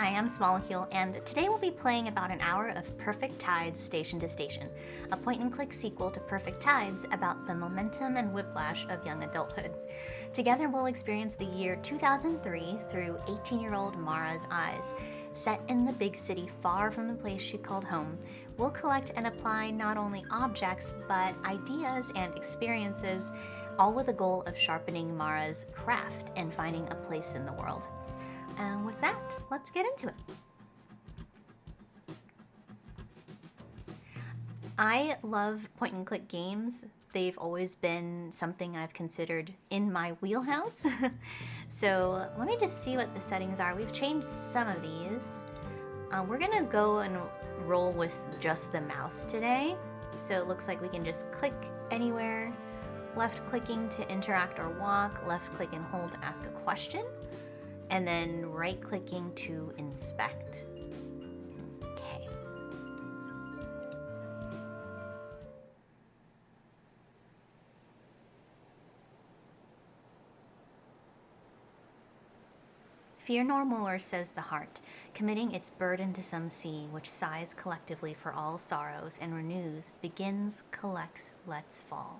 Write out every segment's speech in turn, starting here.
Hi, I'm Smallheel, and today we'll be playing about an hour of Perfect Tides Station to Station, a point-and-click sequel to Perfect Tides about the momentum and whiplash of young adulthood. Together we'll experience the year 2003 through 18-year-old Mara's eyes. Set in the big city far from the place she called home, we'll collect and apply not only objects, but ideas and experiences, all with the goal of sharpening Mara's craft and finding a place in the world. And with that, let's get into it. I love point-and-click games. They've always been something I've considered in my wheelhouse. So let me just see what the settings are. We've changed some of these. We're gonna go and roll with just the mouse today. So it looks like we can just click anywhere. Left clicking to interact or walk, left click and hold to ask a question, and then right clicking to inspect. Okay. Fear nor more, says the heart, committing its burden to some sea, which sighs collectively for all sorrows and renews, begins, collects, lets fall.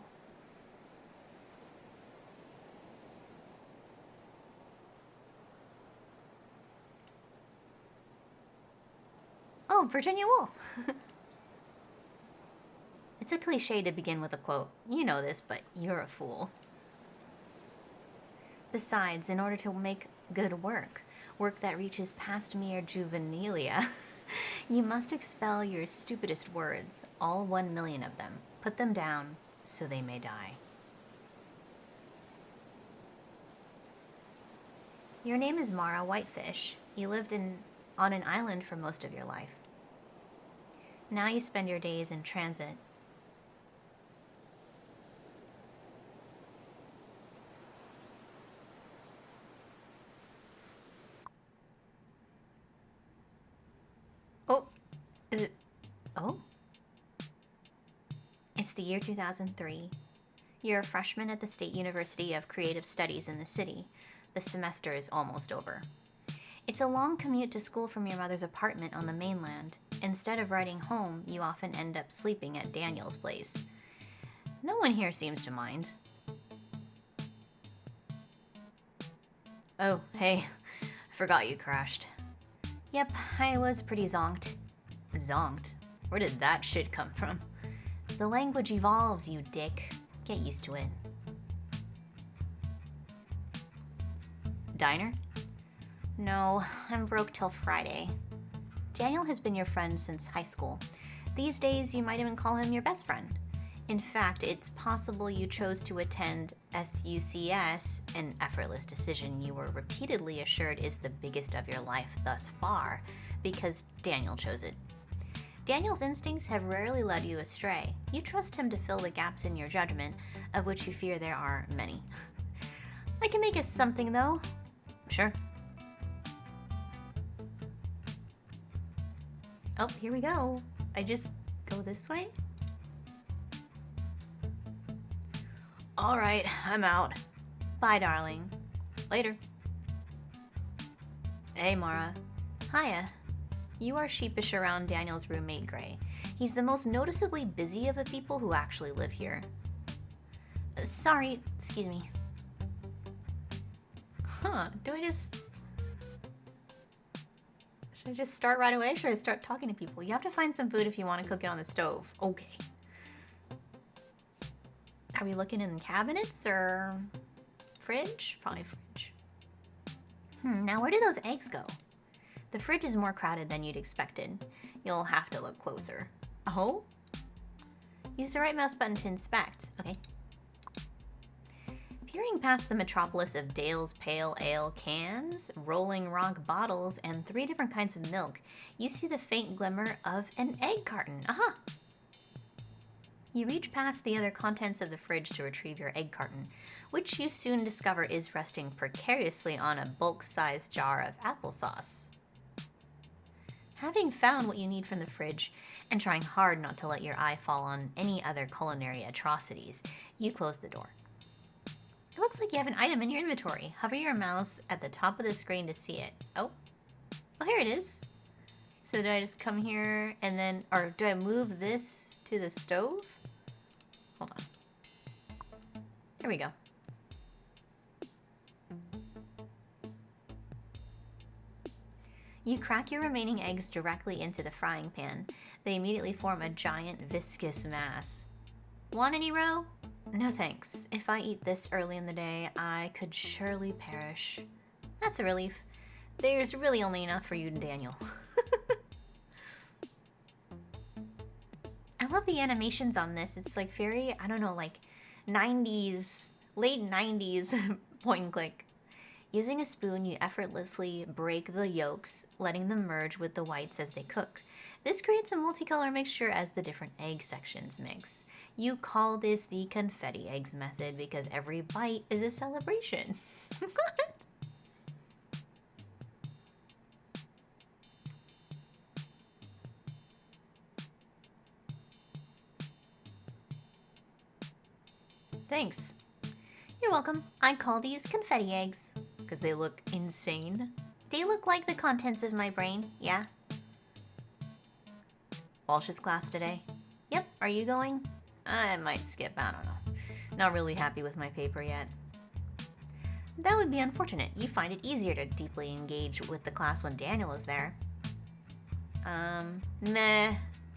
Oh, Virginia Woolf. It's a cliche to begin with a quote. You know this, but you're a fool. Besides, in order to make good work that reaches past mere juvenilia, you must expel your stupidest words, all 1,000,000 of them. Put them down so they may die. Your name is Mara Whitefish. You lived on an island for most of your life. Now you spend your days in transit. Oh, is it? Oh? It's the year 2003. You're a freshman at the State University of Creative Studies in the city. The semester is almost over. It's a long commute to school from your mother's apartment on the mainland. Instead of riding home, you often end up sleeping at Daniel's place. No one here seems to mind. Oh, hey, I forgot you crashed. Yep, I was pretty zonked. Zonked? Where did that shit come from? The language evolves, you dick. Get used to it. Diner? No, I'm broke till Friday. Daniel has been your friend since high school. These days, you might even call him your best friend. In fact, it's possible you chose to attend SUCS, an effortless decision you were repeatedly assured is the biggest of your life thus far, because Daniel chose it. Daniel's instincts have rarely led you astray. You trust him to fill the gaps in your judgment, of which you fear there are many. I can make us something, though. Sure. Oh, here we go. I just go this way? All right, I'm out. Bye, darling. Later. Hey, Mara. Hiya. You are sheepish around Daniel's roommate, Gray. He's the most noticeably busy of the people who actually live here. Sorry, excuse me. Huh, should I just start right away? Should I start talking to people? You have to find some food if you want to cook it on the stove. Okay. Are we looking in the cabinets or fridge? Probably fridge. Now where do those eggs go? The fridge is more crowded than you'd expected. You'll have to look closer. Oh? Use the right mouse button to inspect. Okay. Peering past the metropolis of Dale's Pale Ale cans, Rolling Rock bottles, and 3 different kinds of milk, you see the faint glimmer of an egg carton. Aha! You reach past the other contents of the fridge to retrieve your egg carton, which you soon discover is resting precariously on a bulk-sized jar of applesauce. Having found what you need from the fridge, and trying hard not to let your eye fall on any other culinary atrocities, you close the door. It looks like you have an item in your inventory. Hover your mouse at the top of the screen to see it. Oh. Oh, here it is. So do I just come here and then, or do I move this to the stove? Hold on. Here we go. You crack your remaining eggs directly into the frying pan. They immediately form a giant viscous mass. Want any roe? No thanks. If I eat this early in the day, I could surely perish. That's a relief. There's really only enough for you and Daniel. I love the animations on this. It's like very, I don't know, like 90s, late 90s point and click. Using a spoon, you effortlessly break the yolks, letting them merge with the whites as they cook. This creates a multicolor mixture as the different egg sections mix. You call this the confetti eggs method because every bite is a celebration. Thanks. You're welcome. I call these confetti eggs because they look insane. They look like the contents of my brain, yeah? Walsh's class today. Yep, are you going? I might skip, I don't know. Not really happy with my paper yet. That would be unfortunate. You find it easier to deeply engage with the class when Daniel is there. Meh.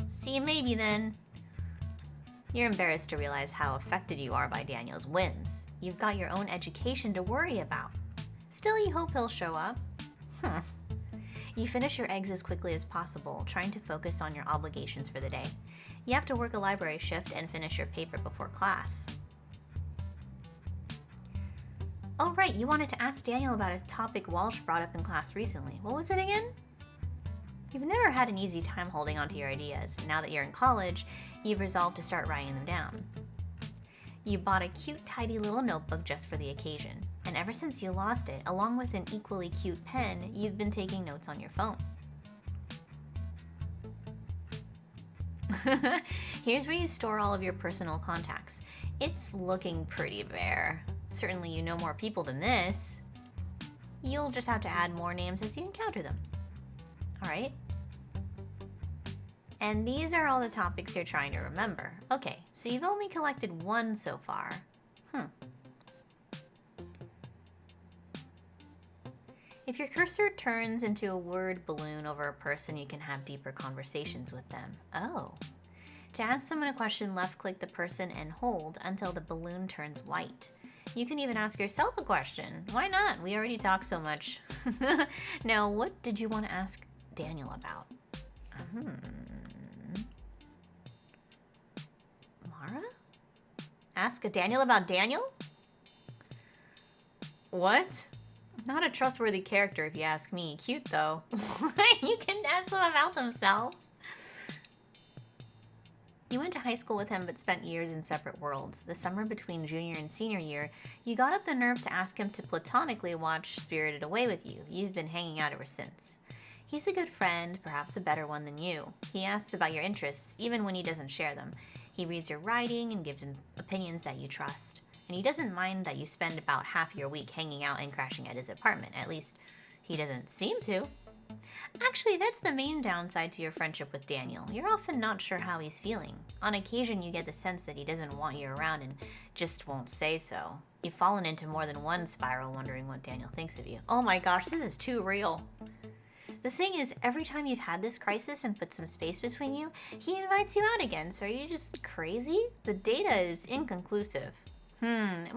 See, maybe then. You're embarrassed to realize how affected you are by Daniel's whims. You've got your own education to worry about. Still, you hope he'll show up. Huh. You finish your eggs as quickly as possible, trying to focus on your obligations for the day. You have to work a library shift and finish your paper before class. Oh right, you wanted to ask Daniel about a topic Walsh brought up in class recently. What was it again? You've never had an easy time holding onto your ideas. Now that you're in college, you've resolved to start writing them down. You bought a cute, tidy little notebook just for the occasion. And ever since you lost it, along with an equally cute pen, you've been taking notes on your phone. Here's where you store all of your personal contacts. It's looking pretty bare. Certainly you know more people than this. You'll just have to add more names as you encounter them. Alright. And these are all the topics you're trying to remember. Okay, so you've only collected one so far. If your cursor turns into a word balloon over a person, you can have deeper conversations with them. Oh. To ask someone a question, left-click the person and hold until the balloon turns white. You can even ask yourself a question. Why not? We already talk so much. Now, what did you want to ask Daniel about? Mara? Ask a Daniel about Daniel? What? Not a trustworthy character if you ask me. Cute though. You can ask them about themselves. You went to high school with him but spent years in separate worlds. The summer between junior and senior year, you got up the nerve to ask him to platonically watch Spirited Away with you. You've been hanging out ever since. He's a good friend, perhaps a better one than you. He asks about your interests, even when he doesn't share them. He reads your writing and gives him opinions that you trust. And he doesn't mind that you spend about half your week hanging out and crashing at his apartment. At least, he doesn't seem to. Actually, that's the main downside to your friendship with Daniel. You're often not sure how he's feeling. On occasion, you get the sense that he doesn't want you around and just won't say so. You've fallen into more than one spiral wondering what Daniel thinks of you. Oh my gosh, this is too real. The thing is, every time you've had this crisis and put some space between you, he invites you out again. So are you just crazy? The data is inconclusive. Well,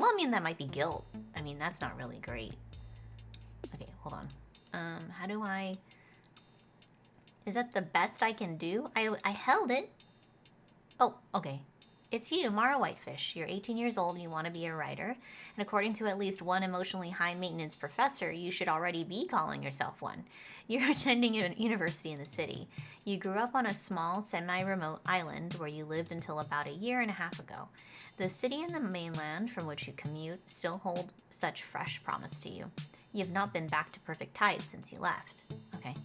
I mean, that might be guilt. I mean, that's not really great. Okay, hold on. How do I... Is that the best I can do? I held it. Oh, okay. It's you, Mara Whitefish. You're 18 years old and you want to be a writer. And according to at least one emotionally high-maintenance professor, you should already be calling yourself one. You're attending a university in the city. You grew up on a small, semi-remote island where you lived until about a year and a half ago. The city and the mainland from which you commute still hold such fresh promise to you. You've not been back to perfect tides since you left. Okay.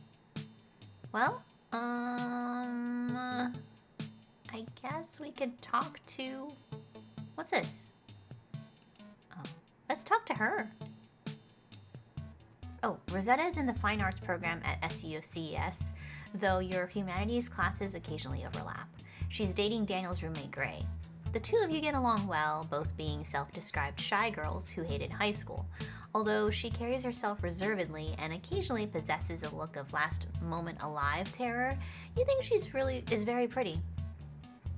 Well, I guess we could talk to... What's this? Oh, let's talk to her. Oh, Rosetta is in the Fine Arts program at SUCES, though your humanities classes occasionally overlap. She's dating Daniel's roommate, Gray. The two of you get along well, both being self described shy girls who hated high school. Although she carries herself reservedly and occasionally possesses a look of last moment alive terror, you think is very pretty.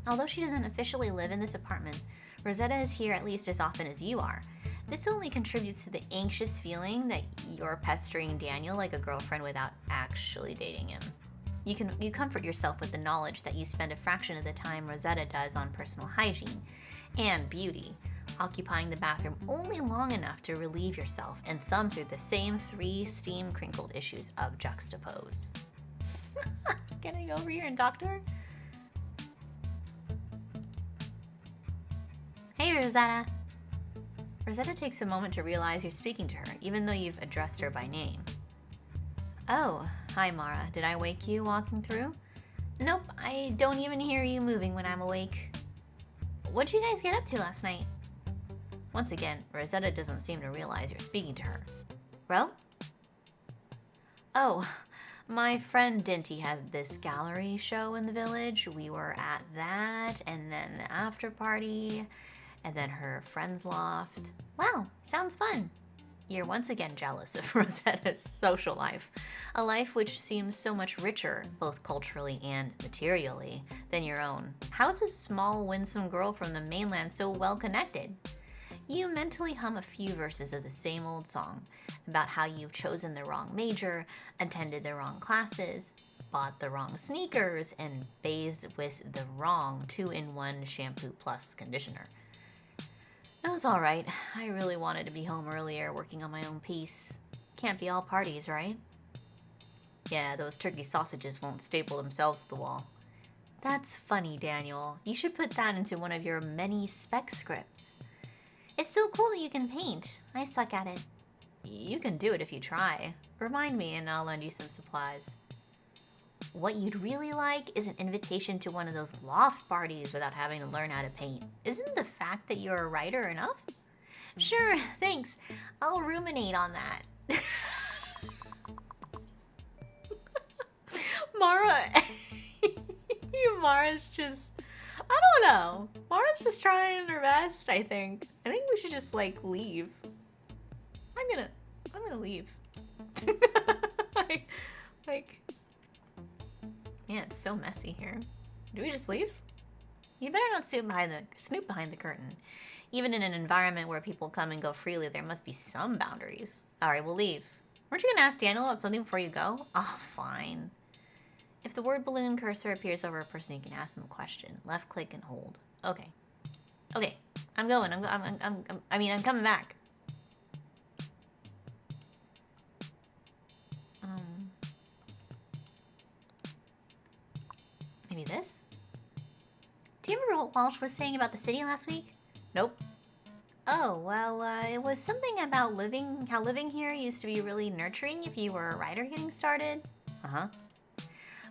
Although she doesn't officially live in this apartment, Rosetta is here at least as often as you are. This only contributes to the anxious feeling that you're pestering Daniel like a girlfriend without actually dating him. You comfort yourself with the knowledge that you spend a fraction of the time Rosetta does on personal hygiene and beauty, occupying the bathroom only long enough to relieve yourself and thumb through the same 3 steam-crinkled issues of Juxtapose. Getting over here and doctor? Hey, Rosetta. Rosetta takes a moment to realize you're speaking to her, even though you've addressed her by name. Oh, hi Mara. Did I wake you walking through? Nope, I don't even hear you moving when I'm awake. What'd you guys get up to last night? Once again, Rosetta doesn't seem to realize you're speaking to her. Ro? Oh, my friend Dinty had this gallery show in the village. We were at that, and then the after party, and then her friend's loft. Wow, sounds fun. You're once again jealous of Rosetta's social life, a life which seems so much richer, both culturally and materially, than your own. How's a small, winsome girl from the mainland so well connected? You mentally hum a few verses of the same old song about how you've chosen the wrong major, attended the wrong classes, bought the wrong sneakers, and bathed with the wrong 2-in-1 shampoo plus conditioner. It was alright. I really wanted to be home earlier working on my own piece. Can't be all parties, right? Yeah, those turkey sausages won't staple themselves to the wall. That's funny, Daniel. You should put that into one of your many spec scripts. It's so cool that you can paint. I suck at it. You can do it if you try. Remind me and I'll lend you some supplies. What you'd really like is an invitation to one of those loft parties without having to learn how to paint. Isn't the fact that you're a writer enough? Sure, thanks. I'll ruminate on that. Mara, Mara's just, I don't know. Mara's just trying her best, I think. I think we should just, leave. I'm gonna leave. Man, it's so messy here. Do we just leave? You better not snoop behind the curtain. Even in an environment where people come and go freely, there must be some boundaries. Alright, we'll leave. Weren't you gonna ask Daniel about something before you go? Oh, fine. If the word balloon cursor appears over a person, you can ask them a question. Left click and hold. Okay. Okay, I'm going. I'm coming back. Maybe this? Do you remember what Walsh was saying about the city last week? Nope. Oh, well, it was something about how living here used to be really nurturing if you were a writer getting started. Uh-huh.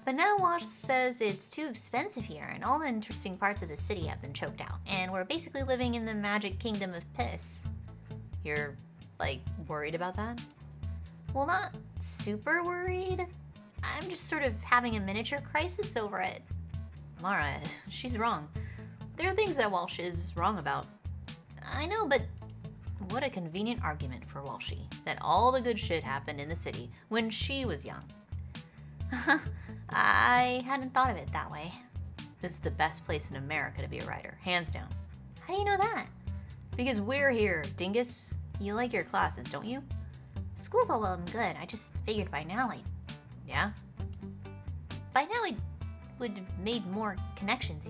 But now Walsh says it's too expensive here, and all the interesting parts of the city have been choked out, and we're basically living in the magic kingdom of piss. You're, worried about that? Well, not super worried. I'm just sort of having a miniature crisis over it. Mara, she's wrong. There are things that Walsh is wrong about. I know, but what a convenient argument for Walshy, that all the good shit happened in the city when she was young. I hadn't thought of it that way. This is the best place in America to be a writer, hands down. How do you know that? Because we're here, dingus. You like your classes, don't you? School's all well and good. I just figured by now Yeah? By now I would have made more connections,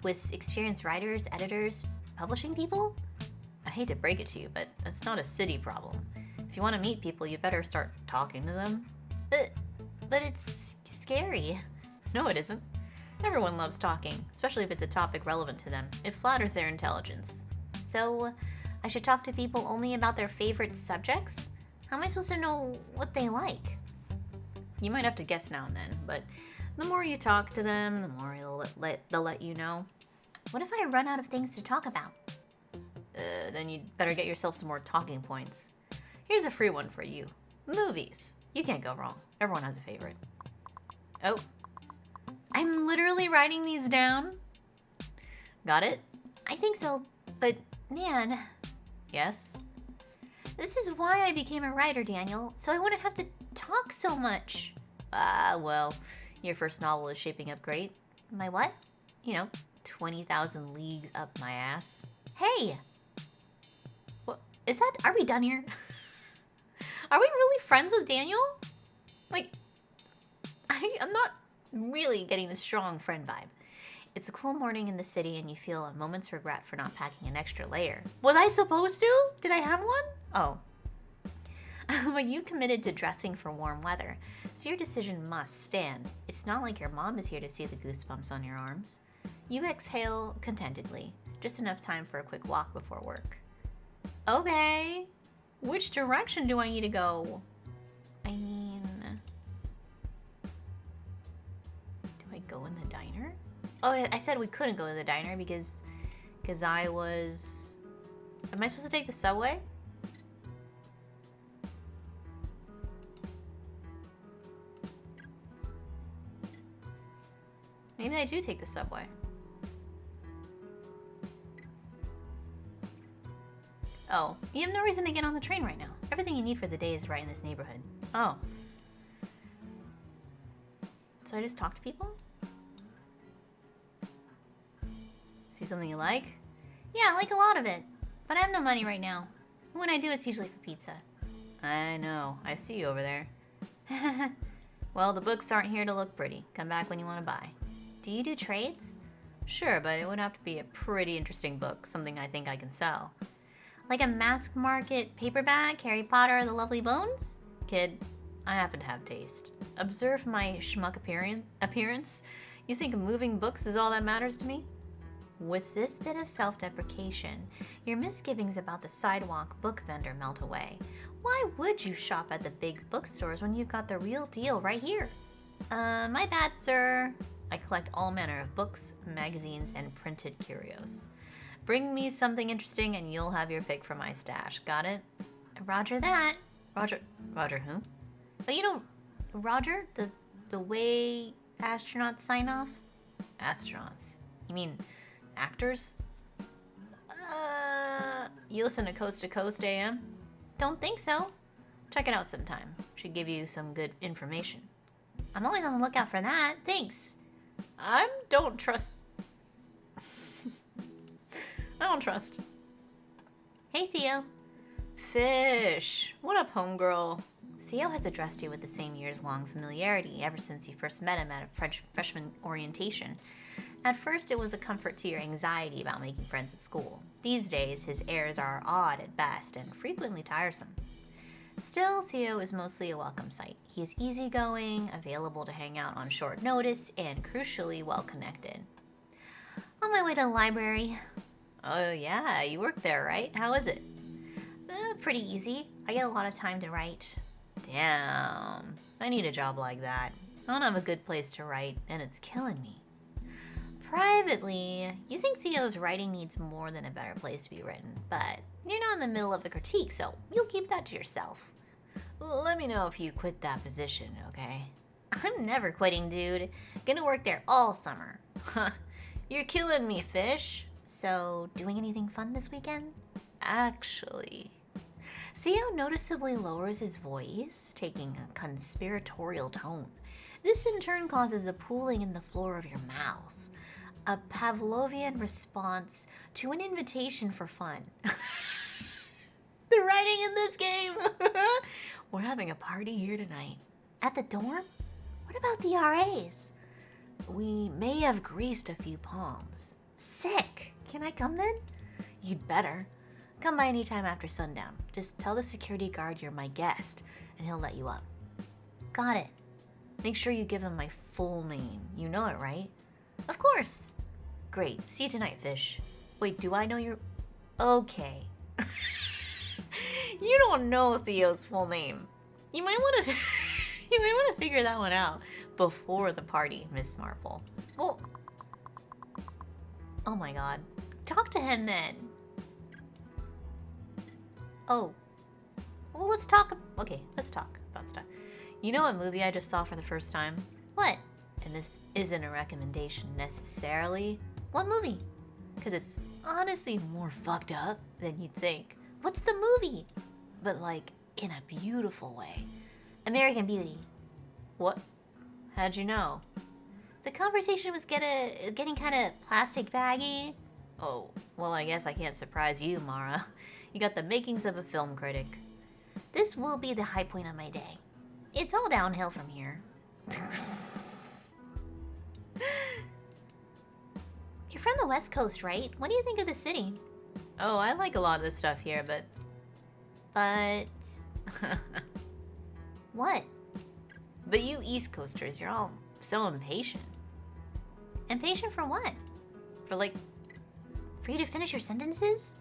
with experienced writers, editors, publishing people. I hate to break it to you, but that's not a city problem. If you want to meet people, you better start talking to them. But it's scary. No, it isn't. Everyone loves talking, especially if it's a topic relevant to them. It flatters their intelligence. So, I should talk to people only about their favorite subjects? How am I supposed to know what they like? You might have to guess now and then, but the more you talk to them, the more they'll let you know. What if I run out of things to talk about? Then you'd better get yourself some more talking points. Here's a free one for you. Movies. You can't go wrong. Everyone has a favorite. Oh. I'm literally writing these down. Got it? I think so, but man. Yes? This is why I became a writer, Daniel, so I wouldn't have to talk so much. Well, your first novel is shaping up great. My what? 20,000 leagues up my ass. Hey! What? Are we done here? Are we really friends with Daniel? Like, I'm not really getting the strong friend vibe. It's a cool morning in the city and you feel a moment's regret for not packing an extra layer. Was I supposed to? Did I have one? Oh. But you committed to dressing for warm weather, so your decision must stand. It's not like your mom is here to see the goosebumps on your arms. You exhale contentedly, just enough time for a quick walk before work. Okay. Which direction do I need to go? I mean... Do I go in the diner? Oh, I said we couldn't go to the diner because I was... Am I supposed to take the subway? Maybe I do take the subway. Oh, you have no reason to get on the train right now. Everything you need for the day is right in this neighborhood. Oh. So I just talk to people? See something you like? Yeah, I like a lot of it. But I have no money right now. When I do, it's usually for pizza. I know. I see you over there. Well, the books aren't here to look pretty. Come back when you want to buy. Do you do trades? Sure, but it would have to be a pretty interesting book. Something I think I can sell. Like a mask market paperback, Harry Potter, The Lovely Bones? Kid, I happen to have taste. Observe my schmuck appearance. You think moving books is all that matters to me? With this bit of self-deprecation, your misgivings about the sidewalk book vendor melt away. Why would you shop at the big bookstores when you've got the real deal right here? My bad, sir. I collect all manner of books, magazines, and printed curios. Bring me something interesting and you'll have your pick from my stash. Got it? Roger that. Roger who? Oh, Roger? The way astronauts sign off? Astronauts. You mean actors? You listen to Coast AM? Don't think so. Check it out sometime. Should give you some good information. I'm always on the lookout for that. Thanks. I don't trust. Hey, Theo. Fish. What up, homegirl? Theo has addressed you with the same years-long familiarity ever since you first met him at a freshman orientation. At first, it was a comfort to your anxiety about making friends at school. These days, his airs are odd at best and frequently tiresome. Still, Theo is mostly a welcome sight. He is easygoing, available to hang out on short notice, and crucially well-connected. On my way to the library. Oh yeah, you work there, right? How is it? Pretty easy. I get a lot of time to write. Damn, I need a job like that. I don't have a good place to write, and it's killing me. Privately, you think Theo's writing needs more than a better place to be written, but you're not in the middle of a critique, so you'll keep that to yourself. Let me know if you quit that position, okay? I'm never quitting, dude. Gonna work there all summer. You're killing me, Fish. So, doing anything fun this weekend? Actually... Theo noticeably lowers his voice, taking a conspiratorial tone. This in turn causes a pooling in the floor of your mouth. A Pavlovian response to an invitation for fun. The writing in this game! We're having a party here tonight. At the dorm? What about the RAs? We may have greased a few palms. Sick! Can I come then? You'd better. Come by anytime after sundown. Just tell the security guard you're my guest, and he'll let you up. Got it. Make sure you give him my full name. You know it, right? Of course. Great. See you tonight, Fish. Wait, do I know your... Okay. You don't know Theo's full name. You might want to... You might want to figure that one out before the party, Miss Marple. Well... Oh my god. Talk to him then. Oh. Well, let's talk. Okay, let's talk about stuff. You know what movie I just saw for the first time? What? And this isn't a recommendation necessarily. What movie? Because it's honestly more fucked up than you'd think. What's the movie? But like, in a beautiful way. American Beauty. What? How'd you know? The conversation was getting kind of plastic baggy. Oh, well, I guess I can't surprise you, Mara. You got the makings of a film critic. This will be the high point of my day. It's all downhill from here. You're from the West Coast, right? What do you think of the city? Oh, I like a lot of this stuff here, but... What? But you East Coasters, you're all so impatient. Impatient for what? For you to finish your sentences?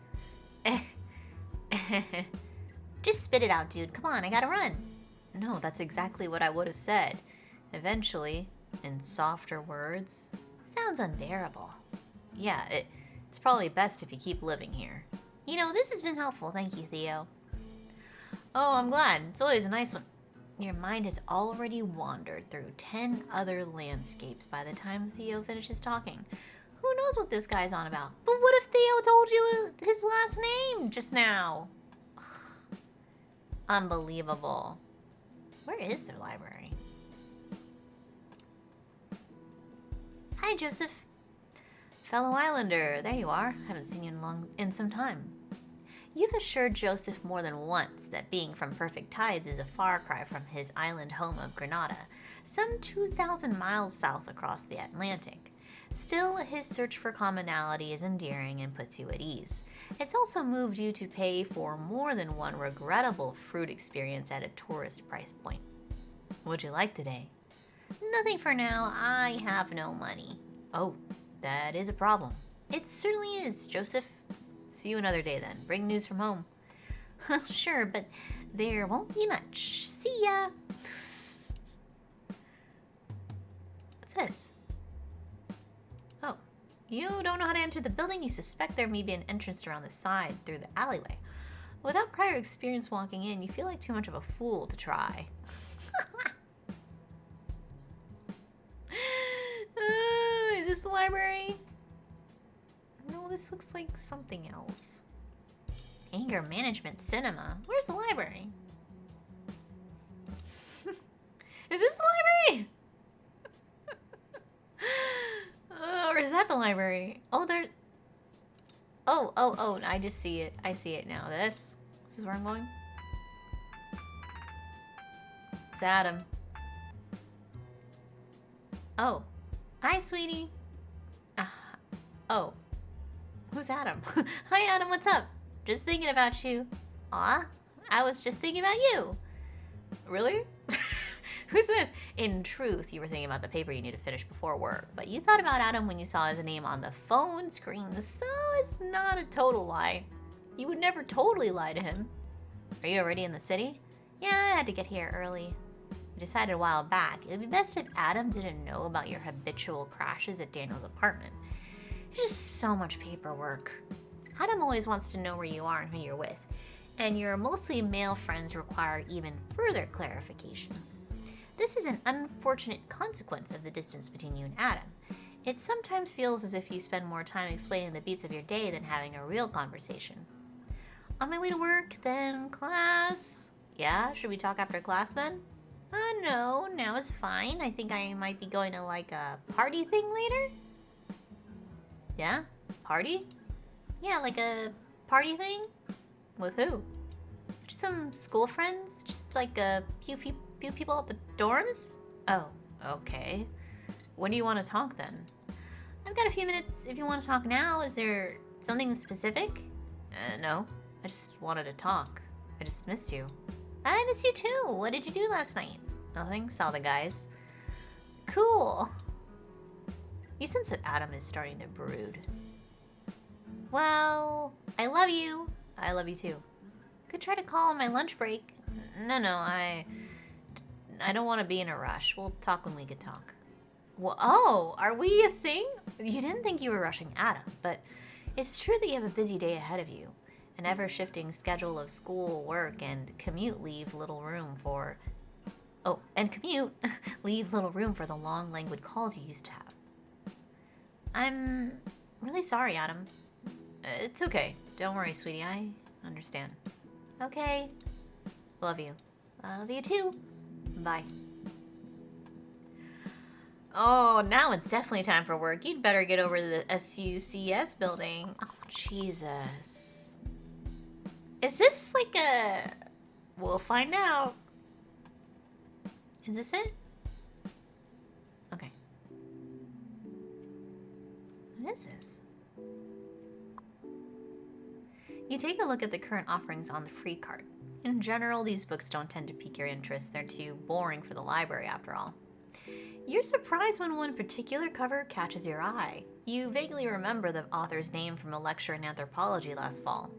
Just spit it out, dude. Come on, I gotta run. No, that's exactly what I would have said. Eventually, in softer words. Sounds unbearable. Yeah, it's probably best if you keep living here. You know, this has been helpful. Thank you, Theo. Oh, I'm glad. It's always a nice one. Your mind has already wandered through 10 other landscapes by the time Theo finishes talking. Who knows what this guy's on about? But what if Theo told you his last name just now? Unbelievable. Where is their library? Hi, Joseph. Fellow Islander, there you are. Haven't seen you in some time. You've assured Joseph more than once that being from Perfect Tides is a far cry from his island home of Grenada, some 2,000 miles south across the Atlantic. Still, his search for commonality is endearing and puts you at ease. It's also moved you to pay for more than one regrettable fruit experience at a tourist price point. What'd you like today? Nothing for now. I have no money. Oh, that is a problem. It certainly is, Joseph. See you another day then. Bring news from home. Sure, but there won't be much. See ya. What's this? Oh, you don't know how to enter the building? You suspect there may be an entrance around the side through the alleyway. Without prior experience walking in, you feel like too much of a fool to try. Is this the library? No, this looks like something else. Anger Management Cinema. Where's the library? Is this the library? Or is that the library? Oh, there... Oh, I just see it. I see it now. This is where I'm going. It's Adam. Oh. Hi, sweetie. Oh. Who's Adam? Hi, Adam. What's up? Just thinking about you. Aw, I was just thinking about you. Really? Who's this? In truth, you were thinking about the paper you need to finish before work, but you thought about Adam when you saw his name on the phone screen, so it's not a total lie. You would never totally lie to him. Are you already in the city? Yeah, I had to get here early. We decided a while back it would be best if Adam didn't know about your habitual crashes at Daniel's apartment. It's just so much paperwork. Adam always wants to know where you are and who you're with, and your mostly male friends require even further clarification. This is an unfortunate consequence of the distance between you and Adam. It sometimes feels as if you spend more time explaining the beats of your day than having a real conversation. On my way to work, then class. Yeah, should we talk after class then? No, now is fine. I think I might be going to like a party thing later. Yeah? Party? Yeah, like a party thing? With who? Just some school friends? Just like a few people at the dorms? Oh, okay. When do you want to talk then? I've got a few minutes if you want to talk now. Is there something specific? No. I just wanted to talk. I just missed you. I missed you too. What did you do last night? Nothing. Saw the guys. Cool. You sense that Adam is starting to brood. Well, I love you. I love you too. Could try to call on my lunch break. No, I don't want to be in a rush. We'll talk when we could talk. Well, oh, are we a thing? You didn't think you were rushing Adam, but it's true that you have a busy day ahead of you. An ever-shifting schedule of school, work, and commute leave little room for... Oh, and commute leave little room for the long, languid calls you used to have. I'm really sorry, Adam. It's okay. Don't worry, sweetie. I understand. Okay. Love you. Love you too. Bye. Oh, now it's definitely time for work. You'd better get over to the SUCS building. Oh, Jesus. Is this like a... We'll find out. Is this it? Okay. What is this? You take a look at the current offerings on the free card. In general, these books don't tend to pique your interest. They're too boring for the library, after all. You're surprised when one particular cover catches your eye. You vaguely remember the author's name from a lecture in anthropology last fall.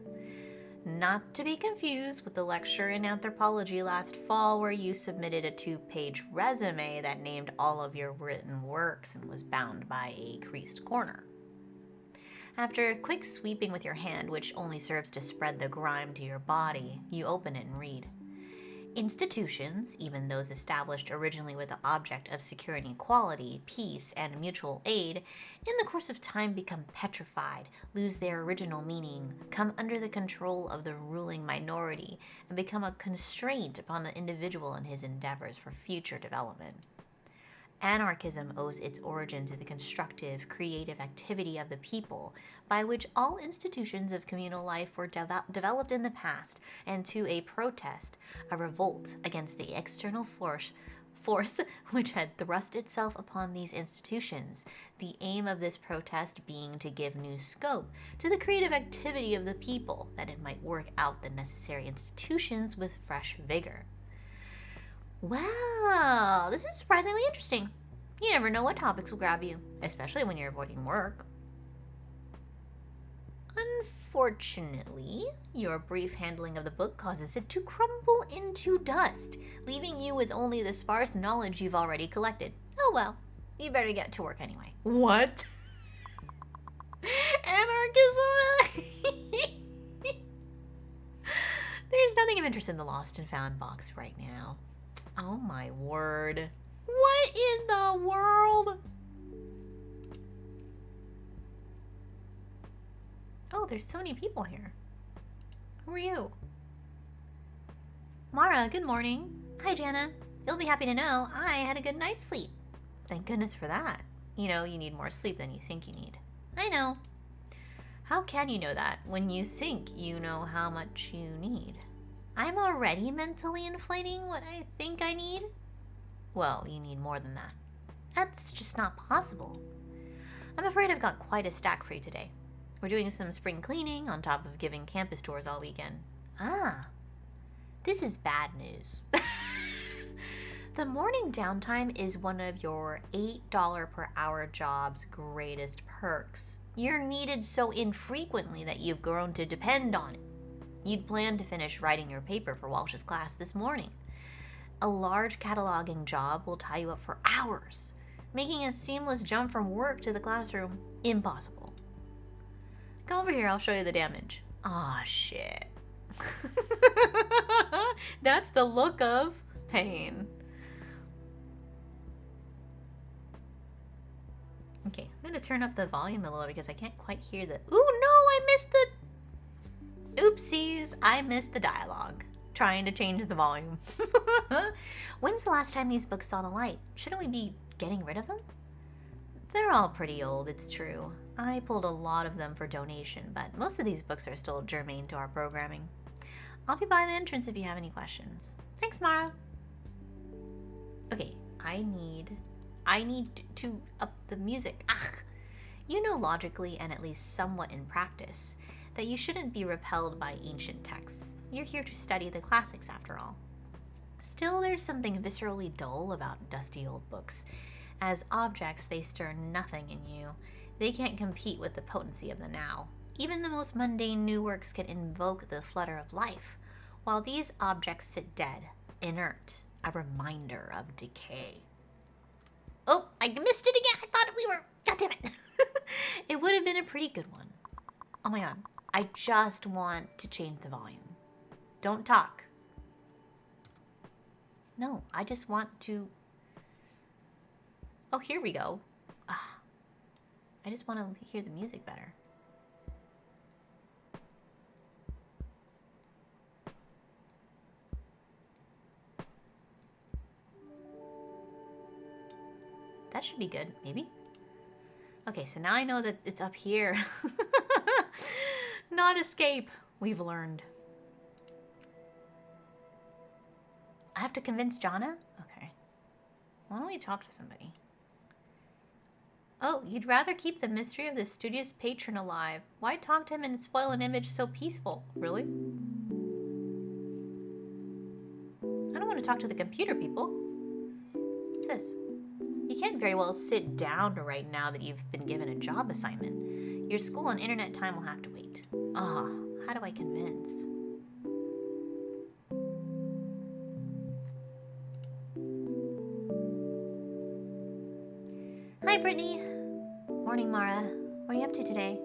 Not to be confused with the lecture in anthropology last fall where you submitted a 2-page resume that named all of your written works and was bound by a creased corner. After a quick sweeping with your hand, which only serves to spread the grime to your body, you open it and read. Institutions, even those established originally with the object of securing equality, peace, and mutual aid, in the course of time become petrified, lose their original meaning, come under the control of the ruling minority, and become a constraint upon the individual in his endeavors for future development. Anarchism owes its origin to the constructive, creative activity of the people, by which all institutions of communal life were developed in the past, and to a protest, a revolt against the external force which had thrust itself upon these institutions, the aim of this protest being to give new scope to the creative activity of the people, that it might work out the necessary institutions with fresh vigor. Wow, this is surprisingly interesting. You never know what topics will grab you, especially when you're avoiding work. Unfortunately, your brief handling of the book causes it to crumble into dust, leaving you with only the sparse knowledge you've already collected. Oh well, you better get to work anyway. What? Anarchism? There's nothing of interest in the lost and found box right now. Oh my word. What in the world? Oh, there's so many people here. Who are you? Mara, good morning. Hi, Jana. You'll be happy to know I had a good night's sleep. Thank goodness for that. You know, you need more sleep than you think you need. I know. How can you know that when you think you know how much you need? I'm already mentally inflating what I think I need? Well, you need more than that. That's just not possible. I'm afraid I've got quite a stack for you today. We're doing some spring cleaning on top of giving campus tours all weekend. Ah, this is bad news. The morning downtime is one of your $8 per hour job's greatest perks. You're needed so infrequently that you've grown to depend on it. You'd planned to finish writing your paper for Walsh's class this morning. A large cataloging job will tie you up for hours, making a seamless jump from work to the classroom impossible. Come over here, I'll show you the damage. Aw, shit. That's the look of pain. Okay, I'm going to turn up the volume a little because I can't quite hear the... Ooh, no, I missed the... Oopsies, I missed the dialogue. Trying to change the volume. When's the last time these books saw the light? Shouldn't we be getting rid of them? They're all pretty old, it's true. I pulled a lot of them for donation, but most of these books are still germane to our programming. I'll be by the entrance if you have any questions. Thanks, Mara. Okay, I need to up the music. You know logically and at least somewhat in practice that you shouldn't be repelled by ancient texts. You're here to study the classics after all. Still, there's something viscerally dull about dusty old books. As objects, they stir nothing in you. They can't compete with the potency of the now. Even the most mundane new works can invoke the flutter of life, while these objects sit dead, inert, a reminder of decay. Oh, I missed it again. I thought we were... God damn it. It would have been a pretty good one. Oh my god. I just want to change the volume. Don't talk. No, I just want to... Oh, here we go. I just want to hear the music better. That should be good, maybe. Okay, so now I know that it's up here. Not escape, we've learned. I have to convince Jonna? Okay. Why don't we talk to somebody? Oh, you'd rather keep the mystery of the studious patron alive. Why talk to him and spoil an image so peaceful? Really? I don't want to talk to the computer people. What's this? You can't very well sit down right now that you've been given a job assignment. Your school and internet time will have to wait. How do I convince? Hi, Brittany. Morning, Mara. What are you up to today?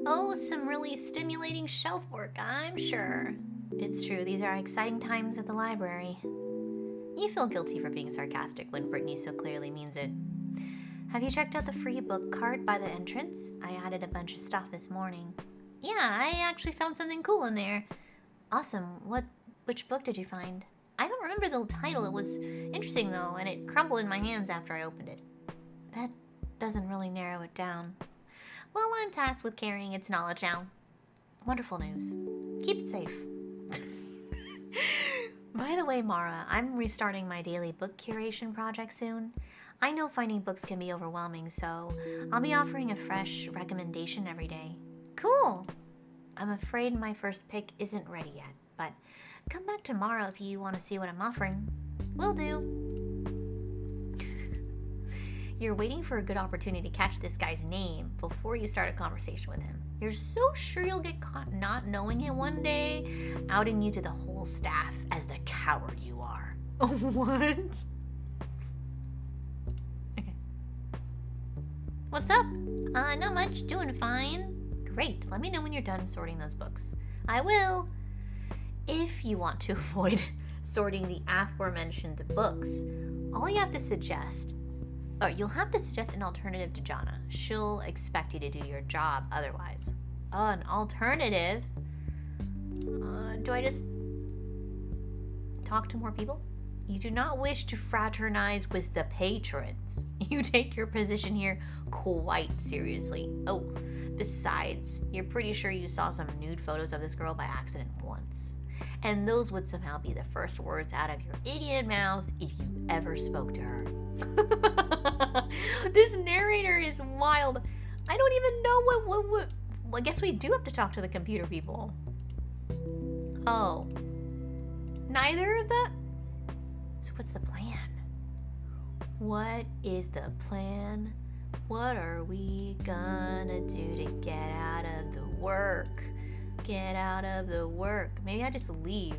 Oh, some really stimulating shelf work, I'm sure. It's true, these are exciting times at the library. You feel guilty for being sarcastic when Brittany so clearly means it. Have you checked out the free book cart by the entrance? I added a bunch of stuff this morning. Yeah, I actually found something cool in there. Awesome. Which book did you find? I don't remember the title. It was interesting though, and it crumbled in my hands after I opened it. That doesn't really narrow it down. Well, I'm tasked with carrying its knowledge now. Wonderful news. Keep it safe. By the way, Mara, I'm restarting my daily book curation project soon. I know finding books can be overwhelming, so I'll be offering a fresh recommendation every day. Cool! I'm afraid my first pick isn't ready yet, but come back tomorrow if you want to see what I'm offering. Will do. You're waiting for a good opportunity to catch this guy's name before you start a conversation with him. You're so sure you'll get caught not knowing it one day, outing you to the whole staff as the coward you are. What? Okay. What's up? Not much. Doing fine. Great. Let me know when you're done sorting those books. I will. If you want to avoid sorting the aforementioned books, all you have to suggest, or you'll have to suggest an alternative to Jonna. She'll expect you to do your job otherwise. An alternative? Do I just talk to more people? You do not wish to fraternize with the patrons. You take your position here quite seriously. Oh, besides, you're pretty sure you saw some nude photos of this girl by accident once. And those would somehow be the first words out of your idiot mouth if you ever spoke to her. This narrator is wild. I don't even know what... Well, I guess we do have to talk to the computer people. Oh. Neither of that? So what's the plan? What is the plan? What are we gonna do to get out of the work? Get out of the work. Maybe I just leave.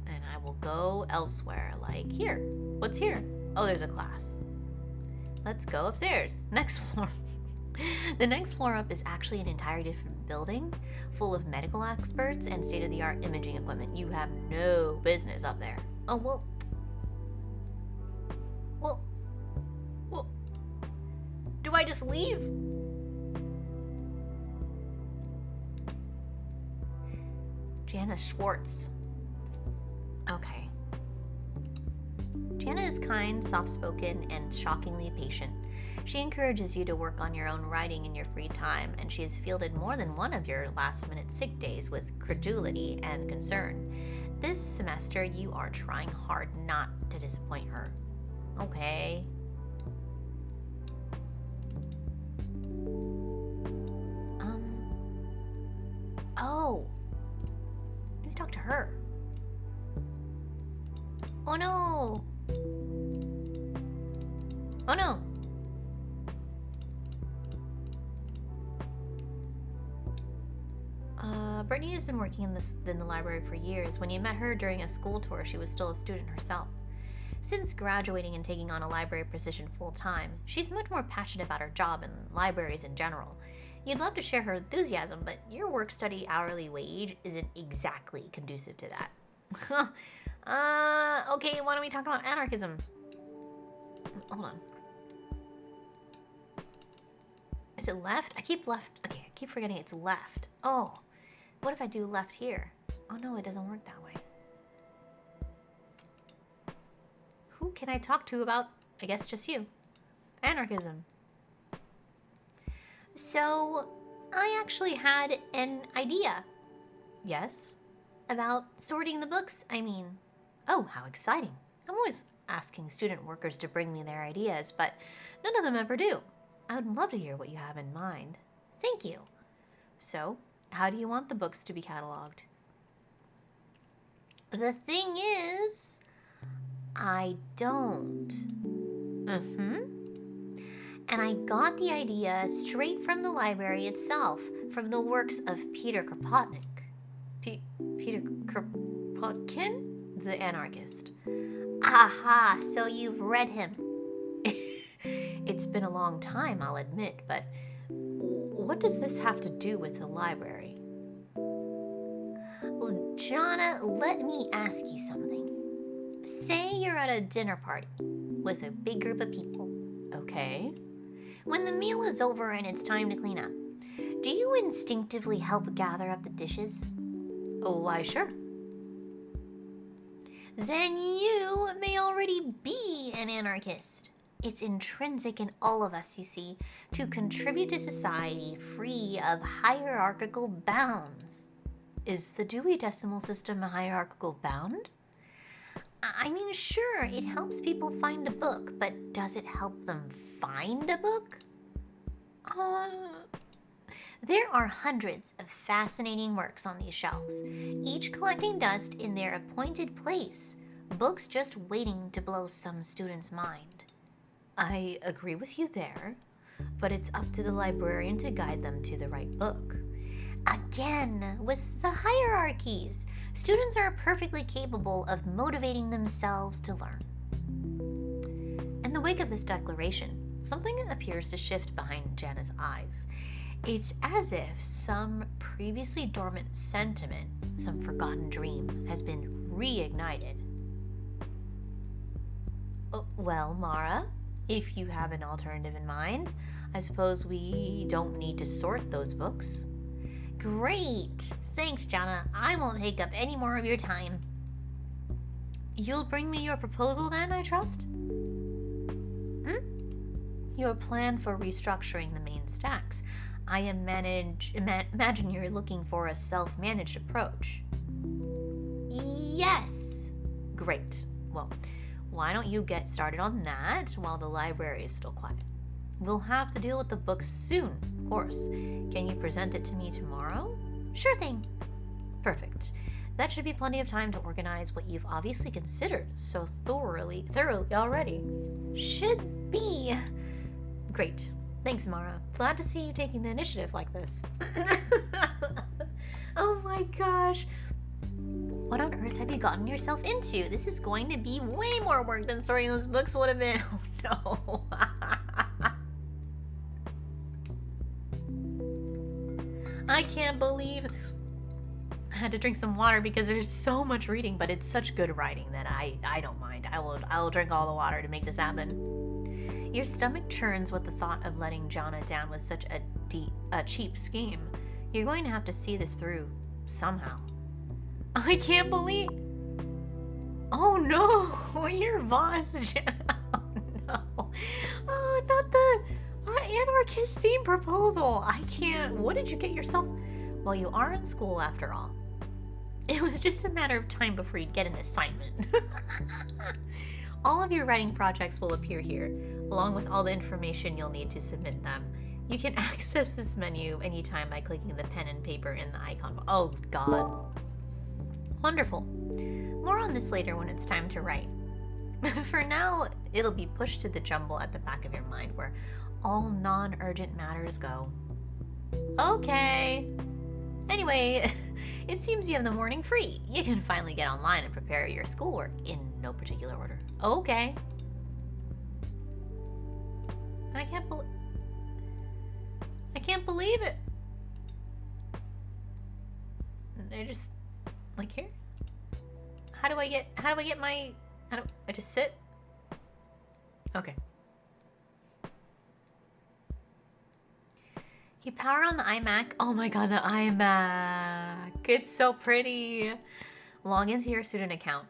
And I will go elsewhere. Like here. What's here? Oh, there's a class. Let's go upstairs. Next floor. The next floor up is actually an entirely different building full of medical experts and state-of-the-art imaging equipment. You have no business up there. Oh, well, do I just leave? Jana Schwartz. Okay. Jana is kind, soft-spoken, and shockingly patient. She encourages you to work on your own writing in your free time, and she has fielded more than one of your last-minute sick days with credulity and concern. This semester, you are trying hard not to disappoint her. Okay. Oh. Let me talk to her. Oh no. Oh no. Brittany has been working in the library for years. When you met her during a school tour, she was still a student herself. Since graduating and taking on a library position full-time, she's much more passionate about her job and libraries in general. You'd love to share her enthusiasm, but your work-study hourly wage isn't exactly conducive to that. Okay, why don't we talk about anarchism? Hold on. Is it left? I keep forgetting it's left. Oh, what if I do left here? Oh no, it doesn't work that way. Who can I talk to about, I guess just you, anarchism? So, I actually had an idea. Yes? About sorting the books, I mean. Oh, how exciting. I'm always asking student workers to bring me their ideas, but none of them ever do. I would love to hear what you have in mind. Thank you. So, how do you want the books to be cataloged? The thing is, I don't. And I got the idea straight from the library itself, from the works of Peter Kropotkin. Peter Kropotkin? The anarchist. Aha, so you've read him. It's been a long time, I'll admit, but what does this have to do with the library? Well, Jonna, let me ask you something. Say you're at a dinner party with a big group of people. Okay. When the meal is over and it's time to clean up, do you instinctively help gather up the dishes? Oh, why, sure. Then you may already be an anarchist. It's intrinsic in all of us, you see, to contribute to society free of hierarchical bounds. Is the Dewey Decimal System a hierarchical bound? I mean, sure, it helps people find a book, but does it help them find a book? There are hundreds of fascinating works on these shelves, each collecting dust in their appointed place, books just waiting to blow some student's mind. I agree with you there, but it's up to the librarian to guide them to the right book. Again, with the hierarchies, students are perfectly capable of motivating themselves to learn. In the wake of this declaration, something appears to shift behind Jana's eyes. It's as if some previously dormant sentiment, some forgotten dream, has been reignited. Well, Mara, if you have an alternative in mind, I suppose we don't need to sort those books. Great! Thanks, Jana. I won't take up any more of your time. You'll bring me your proposal then, I trust? Your plan for restructuring the main stacks. I imagine you're looking for a self-managed approach. Yes. Great. Well, why don't you get started on that while the library is still quiet? We'll have to deal with the books soon, of course. Can you present it to me tomorrow? Sure thing. Perfect. That should be plenty of time to organize what you've obviously considered so thoroughly already. Should be. Great. Thanks, Mara. Glad to see you taking the initiative like this. Oh my gosh. What on earth have you gotten yourself into? This is going to be way more work than sorting those books would have been. Oh no. I can't believe I had to drink some water because there's so much reading, but it's such good writing that I don't mind. I will drink all the water to make this happen. Your stomach churns with the thought of letting Jana down with such a cheap scheme. You're going to have to see this through somehow. I can't believe... Oh no! Your boss, Jana. Oh no. Oh, not the anarchist theme proposal. I can't... What did you get yourself... Well, you are in school after all. It was just a matter of time before you'd get an assignment. All of your writing projects will appear here, along with all the information you'll need to submit them. You can access this menu anytime by clicking the pen and paper in the icon. Oh god. Wonderful. More on this later when it's time to write. For now, it'll be pushed to the jumble at the back of your mind where all non-urgent matters go. Okay. Anyway, it seems you have the morning free. You can finally get online and prepare your schoolwork in no particular order. Okay. I can't believe... I can't believe it. I just, like, here? How do I get my, I just sit? Okay. You power on the iMac. Oh my god, the iMac. It's so pretty. Log into your student account.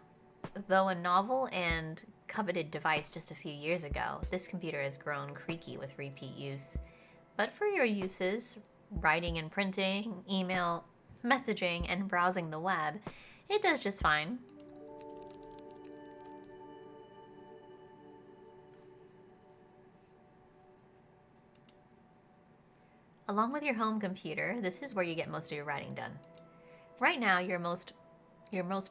Though a novel and coveted device just a few years ago, this computer has grown creaky with repeat use. But for your uses, writing and printing, email, messaging, and browsing the web, it does just fine. Along with your home computer, this is where you get most of your writing done. Right now, your most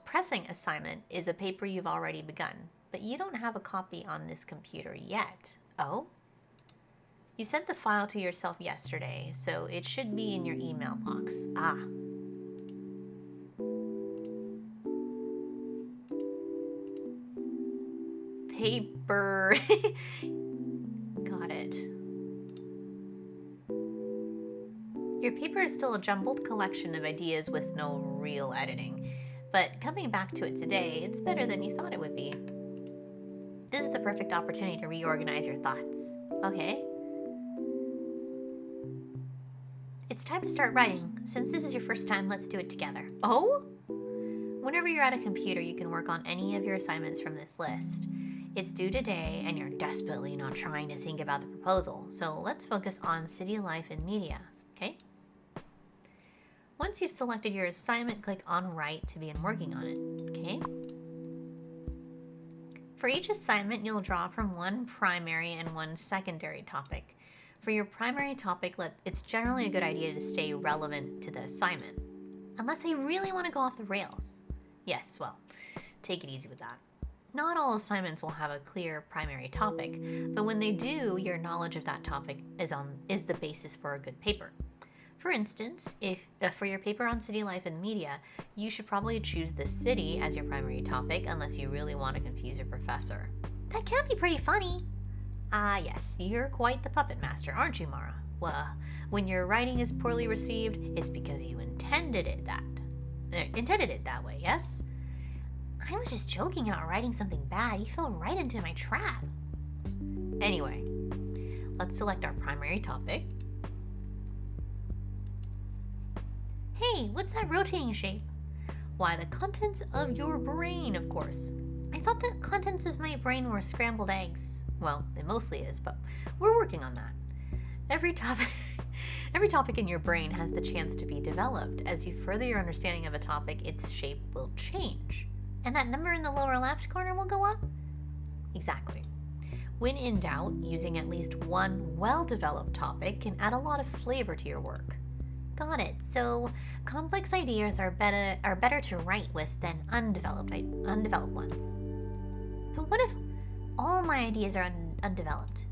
pressing assignment is a paper you've already begun, but you don't have a copy on this computer yet. Oh? You sent the file to yourself yesterday, so it should be in your email box. Ah. Paper. Got it. Your paper is still a jumbled collection of ideas with no real editing, but coming back to it today, it's better than you thought it would be. This is the perfect opportunity to reorganize your thoughts. Okay. It's time to start writing. Since this is your first time, let's do it together. Oh? Whenever you're at a computer, you can work on any of your assignments from this list. It's due today, and you're desperately not trying to think about the proposal, so let's focus on city life and media, okay? Once you've selected your assignment, click on Write to begin working on it, okay? For each assignment, you'll draw from one primary and one secondary topic. For your primary topic, it's generally a good idea to stay relevant to the assignment, unless they really want to go off the rails. Yes, well, take it easy with that. Not all assignments will have a clear primary topic, but when they do, your knowledge of that topic is the basis for a good paper. For instance, if for your paper on city life and media, you should probably choose the city as your primary topic unless you really want to confuse your professor. That can be pretty funny. Ah, yes, you're quite the puppet master, aren't you, Mara? Well, when your writing is poorly received, it's because you intended it that way, yes? I was just joking about writing something bad. You fell right into my trap. Anyway, let's select our primary topic. Hey, what's that rotating shape? Why, the contents of your brain, of course. I thought the contents of my brain were scrambled eggs. Well, it mostly is, but we're working on that. Every topic in your brain has the chance to be developed. As you further your understanding of a topic, its shape will change. And that number in the lower left corner will go up? Exactly. When in doubt, using at least one well-developed topic can add a lot of flavor to your work. Got it. So complex ideas are better to write with than undeveloped ones. But what if all my ideas are undeveloped?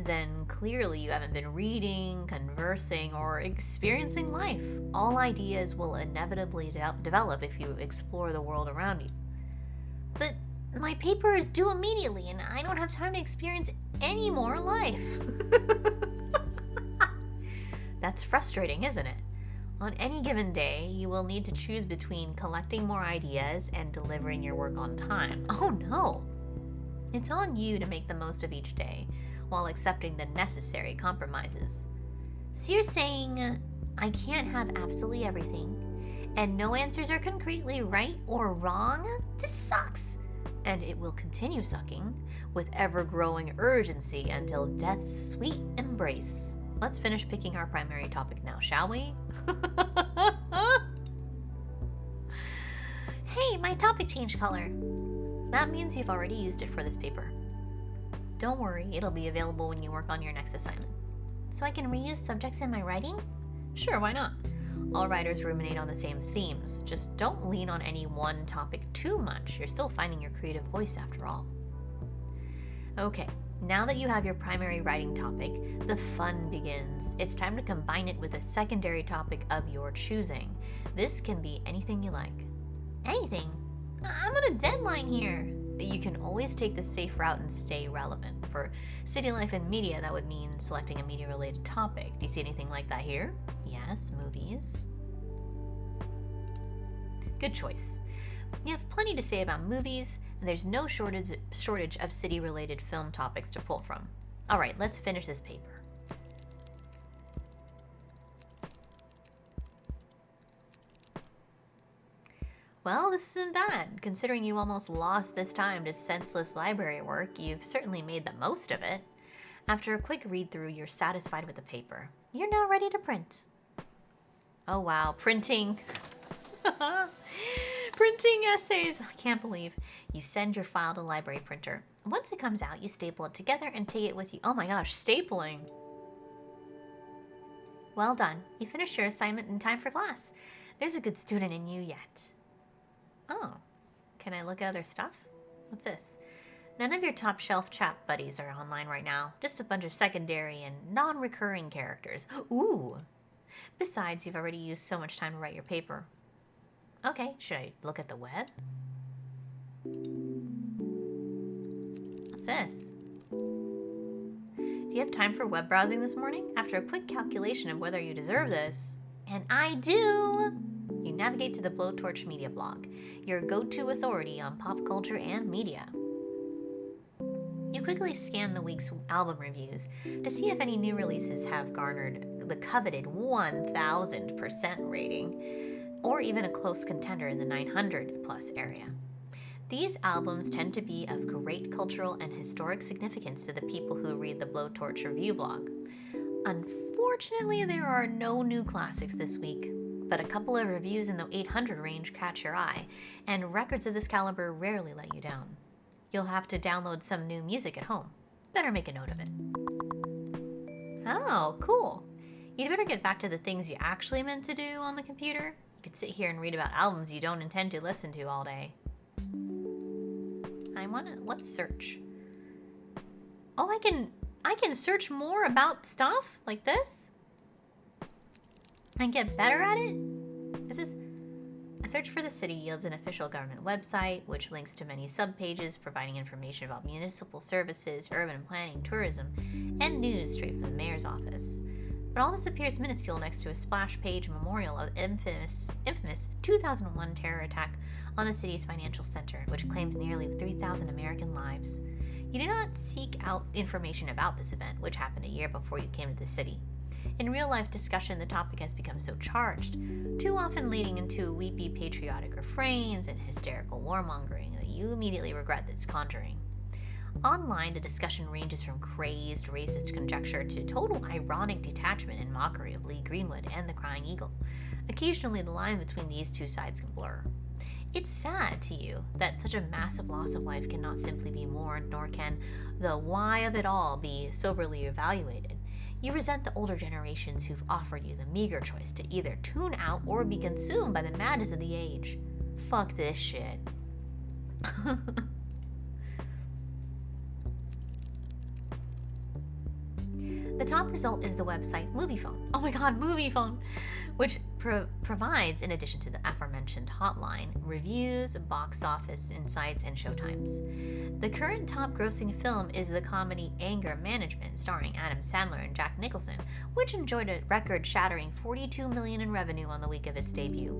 Then clearly you haven't been reading, conversing, or experiencing life. All ideas will inevitably develop if you explore the world around you. But my paper is due immediately, and I don't have time to experience any more life. That's frustrating, isn't it? On any given day, you will need to choose between collecting more ideas and delivering your work on time. Oh no! It's on you to make the most of each day, while accepting the necessary compromises. So you're saying I can't have absolutely everything, and no answers are concretely right or wrong? This sucks! And it will continue sucking, with ever-growing urgency until death's sweet embrace. Let's finish picking our primary topic now, shall we? Hey, my topic changed color. That means you've already used it for this paper. Don't worry, it'll be available when you work on your next assignment. So I can reuse subjects in my writing? Sure, why not? All writers ruminate on the same themes. Just don't lean on any one topic too much. You're still finding your creative voice after all. Okay, now that you have your primary writing topic, the fun begins. It's time to combine it with a secondary topic of your choosing. This can be anything you like. Anything? I'm on a deadline here. You can always take the safe route and stay relevant. For city life and media, that would mean selecting a media-related topic. Do you see anything like that here? Yes, movies. Good choice. You have plenty to say about movies, and there's no shortage of city-related film topics to pull from. All right, let's finish this paper. Well, this isn't bad. Considering you almost lost this time to senseless library work, you've certainly made the most of it. After a quick read-through, you're satisfied with the paper. You're now ready to print. Oh wow, printing. Printing essays. I can't believe. You send your file to the library printer. Once it comes out, you staple it together and take it with you. Oh my gosh, stapling. Well done. You finished your assignment in time for class. There's a good student in you yet. Oh, can I look at other stuff? What's this? None of your top shelf chat buddies are online right now. Just a bunch of secondary and non-recurring characters. Ooh. Besides, you've already used so much time to write your paper. Okay, should I look at the web? What's this? Do you have time for web browsing this morning? After a quick calculation of whether you deserve this, and I do, you navigate to the Blowtorch Media blog, your go-to authority on pop culture and media. You quickly scan the week's album reviews to see if any new releases have garnered the coveted 1,000% rating, or even a close contender in the 900 plus area. These albums tend to be of great cultural and historic significance to the people who read the Blowtorch review blog. Unfortunately, there are no new classics this week, but a couple of reviews in the 800 range catch your eye, and records of this caliber rarely let you down. You'll have to download some new music at home. Better make a note of it. Oh, cool. You'd better get back to the things you actually meant to do on the computer. You could sit here and read about albums you don't intend to listen to all day. Let's search. Oh, I can search more about stuff like this? And get better at it? A search for the city yields an official government website, which links to many subpages providing information about municipal services, urban planning, tourism, and news straight from the mayor's office. But all this appears minuscule next to a splash page memorial of the infamous 2001 terror attack on the city's financial center, which claims nearly 3,000 American lives. You do not seek out information about this event, which happened a year before you came to the city. In real-life discussion, the topic has become so charged, too often leading into weepy patriotic refrains and hysterical warmongering that you immediately regret its conjuring. Online, the discussion ranges from crazed, racist conjecture to total ironic detachment and mockery of Lee Greenwood and the Crying Eagle. Occasionally, the line between these two sides can blur. It's sad to you that such a massive loss of life cannot simply be mourned, nor can the why of it all be soberly evaluated. You resent the older generations who've offered you the meager choice to either tune out or be consumed by the madness of the age. Fuck this shit. The top result is the website MoviePhone. Oh my god, MoviePhone! Which provides, in addition to the aforementioned hotline, reviews, box office insights, and showtimes. The current top grossing film is the comedy Anger Management, starring Adam Sandler and Jack Nicholson, which enjoyed a record-shattering $42 million in revenue on the week of its debut.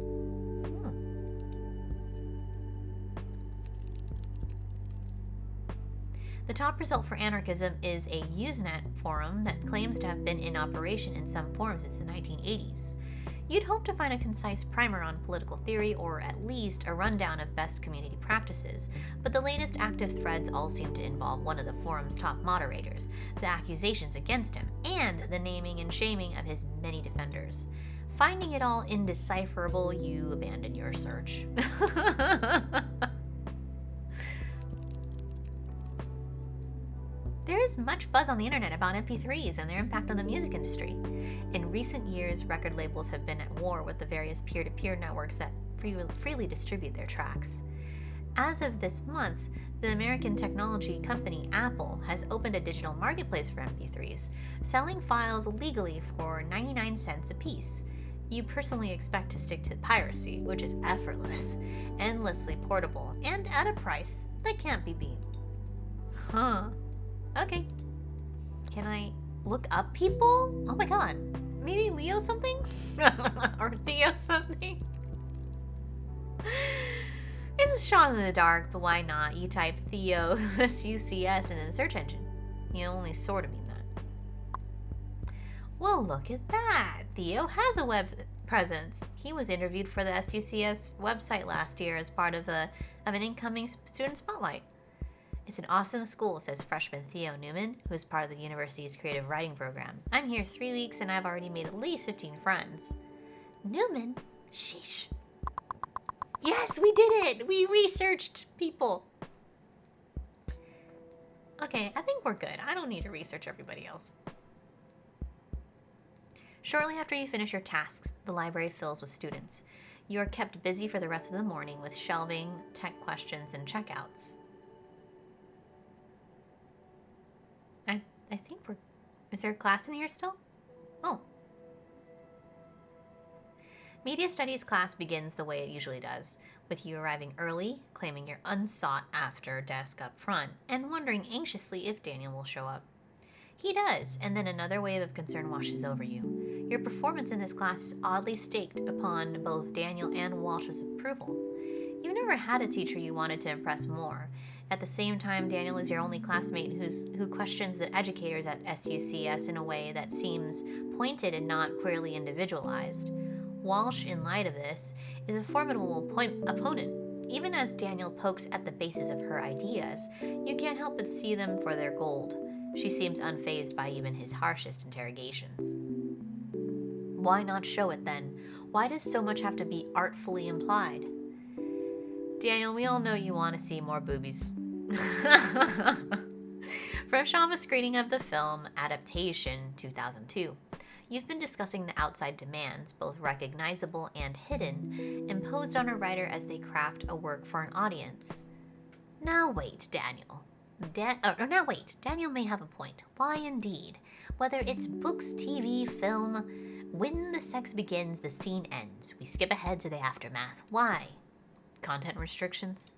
The top result for anarchism is a Usenet forum that claims to have been in operation in some form since the 1980s. You'd hope to find a concise primer on political theory or at least a rundown of best community practices, but the latest active threads all seem to involve one of the forum's top moderators, the accusations against him, and the naming and shaming of his many defenders. Finding it all indecipherable, you abandon your search. There is much buzz on the internet about MP3s and their impact on the music industry. In recent years, record labels have been at war with the various peer-to-peer networks that freely distribute their tracks. As of this month, the American technology company Apple has opened a digital marketplace for MP3s, selling files legally for 99 cents a piece. You personally expect to stick to piracy, which is effortless, endlessly portable, and at a price That can't be B. Huh. Okay. Can I look up people? Oh my god. Maybe Leo something? Or Theo something? It's a shot in the dark, but why not? You type Theo, SUCS, in the search engine. You only sort of mean that. Well, look at that. Theo has a web presence. He was interviewed for the SUCS website last year as part of an incoming student spotlight. It's an awesome school, says freshman Theo Newman, who is part of the university's creative writing program. I'm here 3 weeks and I've already made at least 15 friends. Newman? Sheesh. Yes, we did it! We researched people. Okay, I think we're good. I don't need to research everybody else. Shortly after you finish your tasks, the library fills with students. You are kept busy for the rest of the morning with shelving, tech questions, and checkouts. I think we're... Is there a class in here still? Oh. Media Studies class begins the way it usually does, with you arriving early, claiming your unsought after desk up front, and wondering anxiously if Daniel will show up. He does, and then another wave of concern washes over you. Your performance in this class is oddly staked upon both Daniel and Walsh's approval. You've never had a teacher you wanted to impress more. At the same time, Daniel is your only classmate who questions the educators at SUCS in a way that seems pointed and not queerly individualized. Walsh, in light of this, is a formidable opponent. Even as Daniel pokes at the basis of her ideas, you can't help but see them for their gold. She seems unfazed by even his harshest interrogations. Why not show it then? Why does so much have to be artfully implied? Daniel, we all know you want to see more boobies. Fresh off a screening of the film Adaptation 2002, you've been discussing the outside demands, both recognizable and hidden, imposed on a writer as they craft a work for an audience. Now wait, Daniel. Daniel may have a point. Why indeed? Whether it's books, TV, film, when the sex begins, the scene ends. We skip ahead to the aftermath. Why? Content restrictions?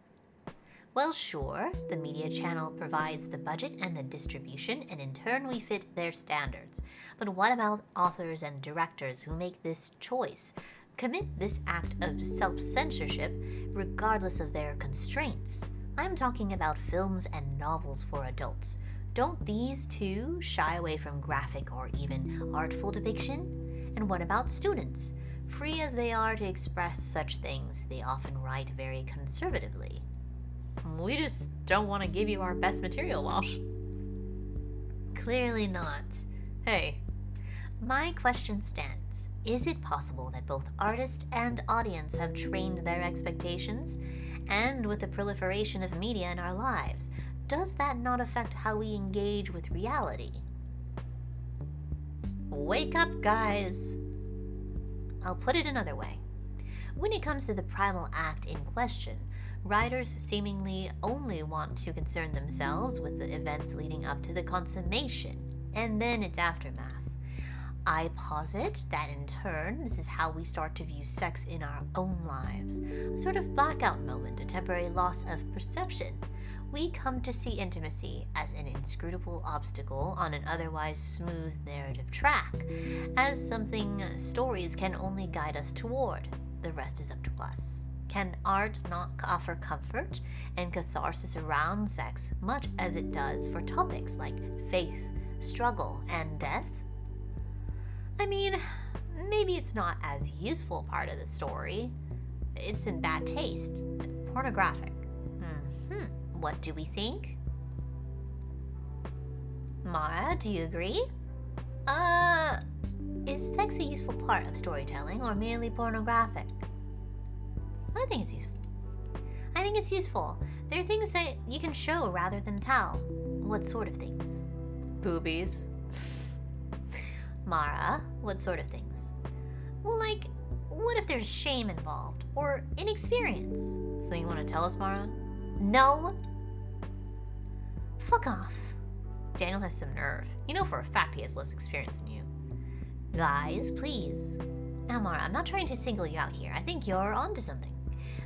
Well, sure, the media channel provides the budget and the distribution, and in turn we fit their standards. But what about authors and directors who make this choice, commit this act of self-censorship, regardless of their constraints? I'm talking about films and novels for adults. Don't these too shy away from graphic or even artful depiction? And what about students? Free as they are to express such things, they often write very conservatively. We just don't want to give you our best material, Walsh. Clearly not. Hey, my question stands. Is it possible that both artist and audience have trained their expectations? And with the proliferation of media in our lives, does that not affect how we engage with reality? Wake up, guys! I'll put it another way. When it comes to the primal act in question, writers seemingly only want to concern themselves with the events leading up to the consummation, and then its aftermath. I posit that in turn, this is how we start to view sex in our own lives, a sort of blackout moment, a temporary loss of perception. We come to see intimacy as an inscrutable obstacle on an otherwise smooth narrative track, as something stories can only guide us toward. The rest is up to us. Can art not offer comfort and catharsis around sex much as it does for topics like faith, struggle, and death? I mean, maybe it's not as useful part of the story. It's in bad taste, pornographic. What do we think? Mara, do you agree? Is sex a useful part of storytelling or merely pornographic? I think it's useful. I think it's useful. There are things that you can show rather than tell. What sort of things? Boobies. Mara, what sort of things? Well, like, what if there's shame involved? Or inexperience? Something you want to tell us, Mara? No. Fuck off. Daniel has some nerve. You know for a fact he has less experience than you. Guys, please. Now, Mara, I'm not trying to single you out here. I think you're onto something.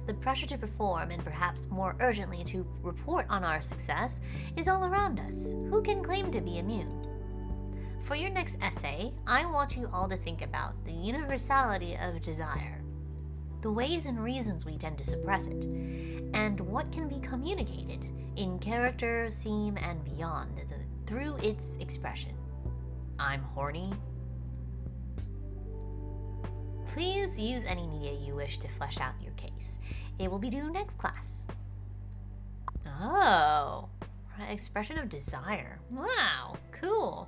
The pressure to perform, and perhaps more urgently to report on our success, is all around us. Who can claim to be immune? For your next essay, I want you all to think about the universality of desire, the ways and reasons we tend to suppress it, and what can be communicated in character, theme, and beyond through its expression. I'm horny. Please use any media you wish to flesh out your case. It will be due next class. Oh, expression of desire. Wow, cool.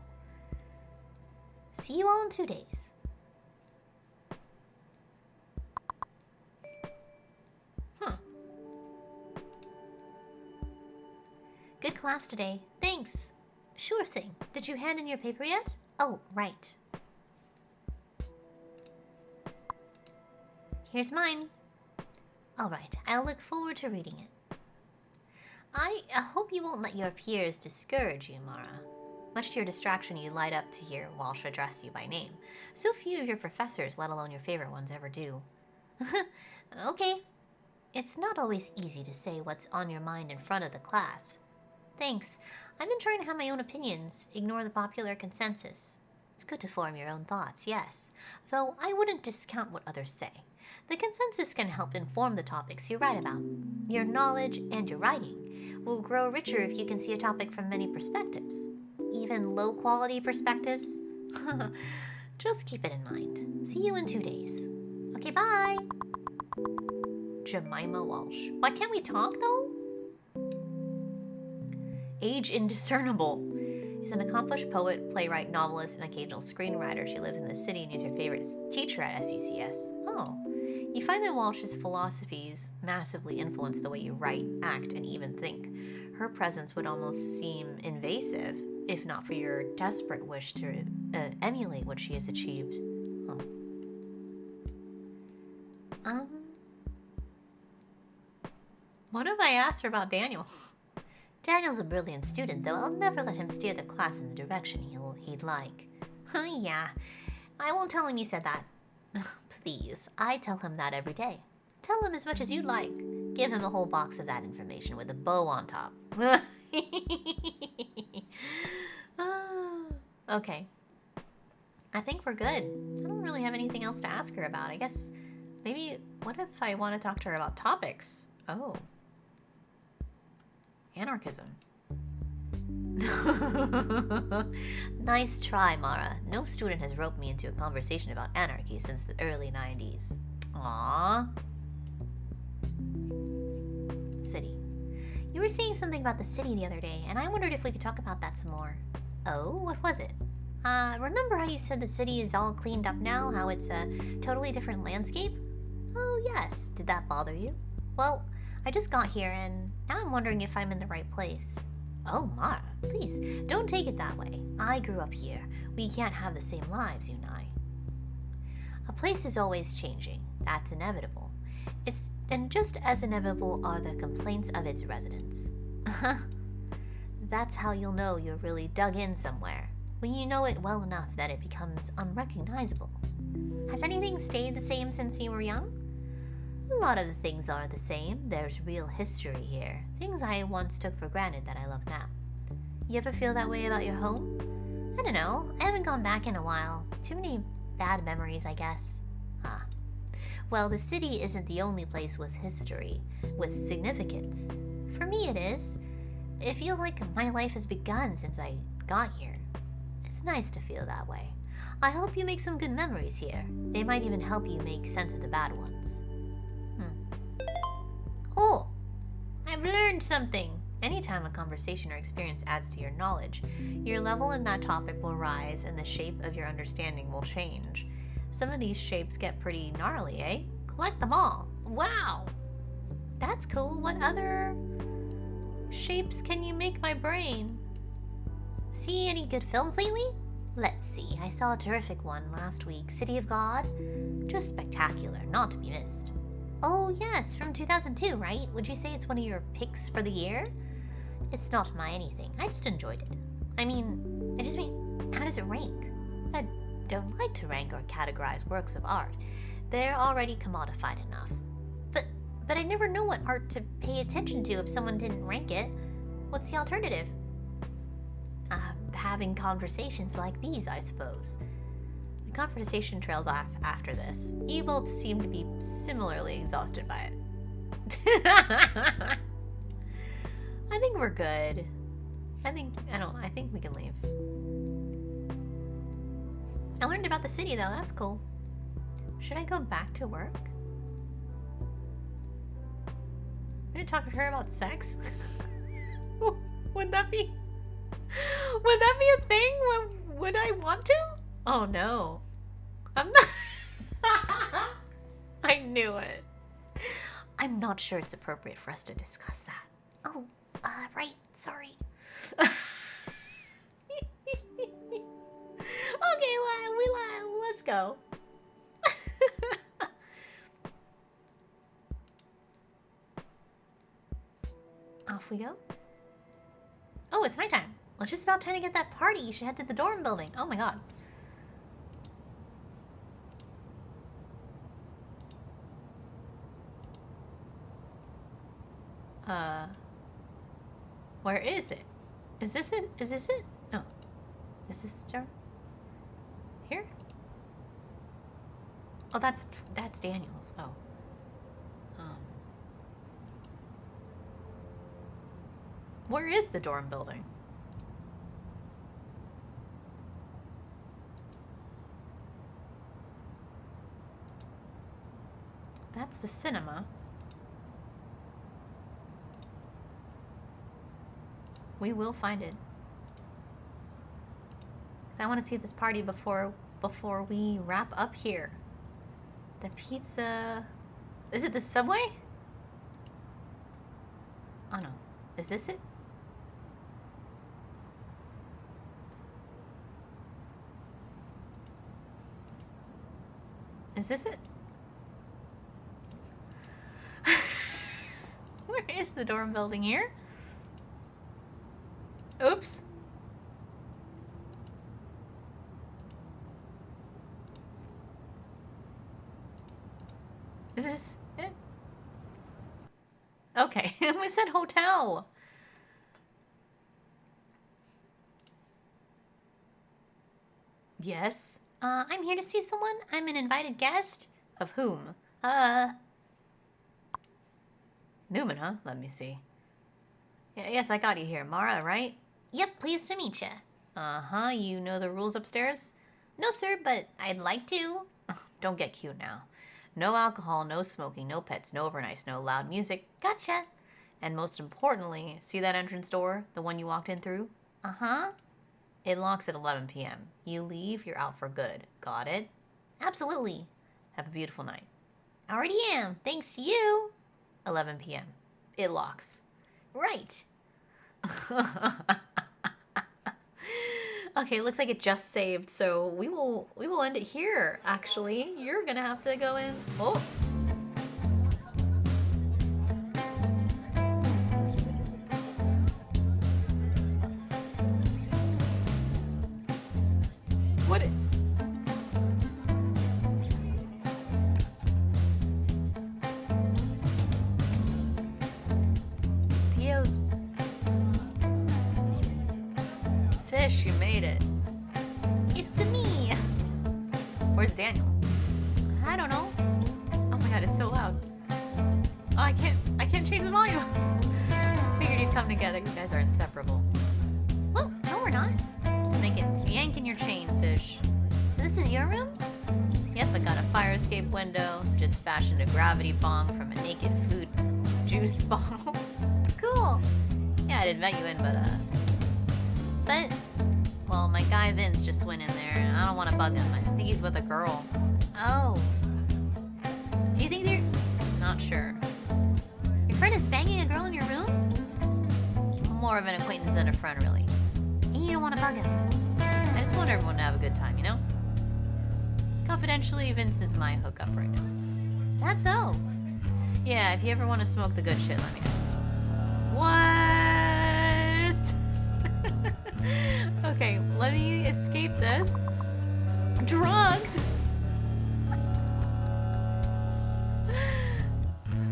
See you all in 2 days. Good class today. Thanks. Sure thing. Did you hand in your paper yet? Oh, right. Here's mine. All right, I'll look forward to reading it. I hope you won't let your peers discourage you, Mara. Much to your distraction, you light up to hear Walsh address you by name. So few of your professors, let alone your favorite ones, ever do. Okay. It's not always easy to say what's on your mind in front of the class. Thanks. I've been trying to have my own opinions, ignore the popular consensus. It's good to form your own thoughts, yes, though I wouldn't discount what others say. The consensus can help inform the topics you write about. Your knowledge and your writing will grow richer if you can see a topic from many perspectives, even low-quality perspectives. Just keep it in mind. See you in 2 days. Okay, bye! Jemima Walsh. Why can't we talk, though? Age indiscernible. Is an accomplished poet, playwright, novelist, and occasional screenwriter. She lives in the city and is your favorite teacher at SUCS. Oh. You find that Walsh's philosophies massively influence the way you write, act, and even think. Her presence would almost seem invasive, if not for your desperate wish to emulate what she has achieved. Oh. What if I asked her about Daniel? Daniel's a brilliant student, though I'll never let him steer the class in the direction he'd like. Yeah, I won't tell him you said that. Please, I tell him that every day. Tell him as much as you'd like. Give him a whole box of that information with a bow on top. Okay. I think we're good. I don't really have anything else to ask her about. I guess maybe, what if I want to talk to her about topics? Oh. Anarchism. Nice try, Mara. No student has roped me into a conversation about anarchy since the early 90s. Aww. City. You were saying something about the city the other day, and I wondered if we could talk about that some more. Oh, what was it? Remember how you said the city is all cleaned up now, how it's a totally different landscape? Oh, yes. Did that bother you? Well, I just got here, and now I'm wondering if I'm in the right place. Oh, Mara, please, don't take it that way. I grew up here. We can't have the same lives, you and I. A place is always changing. That's inevitable. And just as inevitable are the complaints of its residents. That's how you'll know you're really dug in somewhere, when you know it well enough that it becomes unrecognizable. Has anything stayed the same since you were young? A lot of the things are the same. There's real history here. Things I once took for granted that I love now. You ever feel that way about your home? I don't know. I haven't gone back in a while. Too many bad memories, I guess. Well, the city isn't the only place with history, with significance. For me, it is. It feels like my life has begun since I got here. It's nice to feel that way. I hope you make some good memories here. They might even help you make sense of the bad ones. Oh, I've learned something. Anytime a conversation or experience adds to your knowledge, your level in that topic will rise and the shape of your understanding will change. Some of these shapes get pretty gnarly, eh? Collect them all. Wow! That's cool. What other shapes can you make my brain? See any good films lately? Let's see. I saw a terrific one last week. City of God? Just spectacular, not to be missed. Oh, yes, from 2002, right? Would you say it's one of your picks for the year? It's not my anything. I just enjoyed it. I just mean, how does it rank? I don't like to rank or categorize works of art. They're already commodified enough. But I never know what art to pay attention to if someone didn't rank it. What's the alternative? Having conversations like these, I suppose. The conversation trails off after this. You both seem to be similarly exhausted by it. I think we're good. I think we can leave. I learned about the city though, that's cool. Should I go back to work? I'm gonna talk to her about sex? Would that be a thing? Would I want to? Oh no. I'm not. I knew it. I'm not sure it's appropriate for us to discuss that. Oh, right, sorry. Okay, let's go. Off we go. Oh, it's nighttime. Well, it's just about time to get that party. You should head to the dorm building. Oh my god. Where is it? Is this it? Is this it? No. Is this the dorm? Here? Oh, that's Daniel's. Oh. Where is the dorm building? That's the cinema. We will find it. 'Cause I want to see this party before we wrap up here. The pizza... Is it the subway? Oh no. Is this it? Is this it? Where is the dorm building here? Oops. Is this it? Okay, we said hotel. Yes. I'm here to see someone. I'm an invited guest. Of whom? Newman, huh? Let me see. Yes, I got you here. Mara, right? Yep, pleased to meet ya. Uh-huh, you know the rules upstairs? No, sir, but I'd like to. Don't get cute now. No alcohol, no smoking, no pets, no overnights, no loud music. Gotcha. And most importantly, see that entrance door? The one you walked in through? Uh-huh. It locks at 11 p.m. You leave, you're out for good. Got it? Absolutely. Have a beautiful night. Already am. Thanks to you. 11 p.m. It locks. Right. Okay, looks like it just saved, so we will end it here, actually. You're gonna have to go in. Oh. What? Theo's fish, you made it. It's me. Where's Daniel? I don't know. Oh my god, it's so loud. Oh, I can't change the volume. Figured you'd come together. You guys are inseparable. Well, no, we're not. Just yanking your chain, fish. So this is your room? Yep, I got a fire escape window. Just fashioned a gravity bong from a naked food juice bottle. Cool. Yeah, I'd invite you in, but well, my guy Vince just went in there, and I don't want to bug him. I think he's with a girl. Oh. Do you think they're... Not sure. Your friend is banging a girl in your room? More of an acquaintance than a friend, really. And you don't want to bug him. I just want everyone to have a good time, you know? Confidentially, Vince is my hookup right now. That's so. Yeah, if you ever want to smoke the good shit, let me know. What? Okay, let me escape this. Drugs? How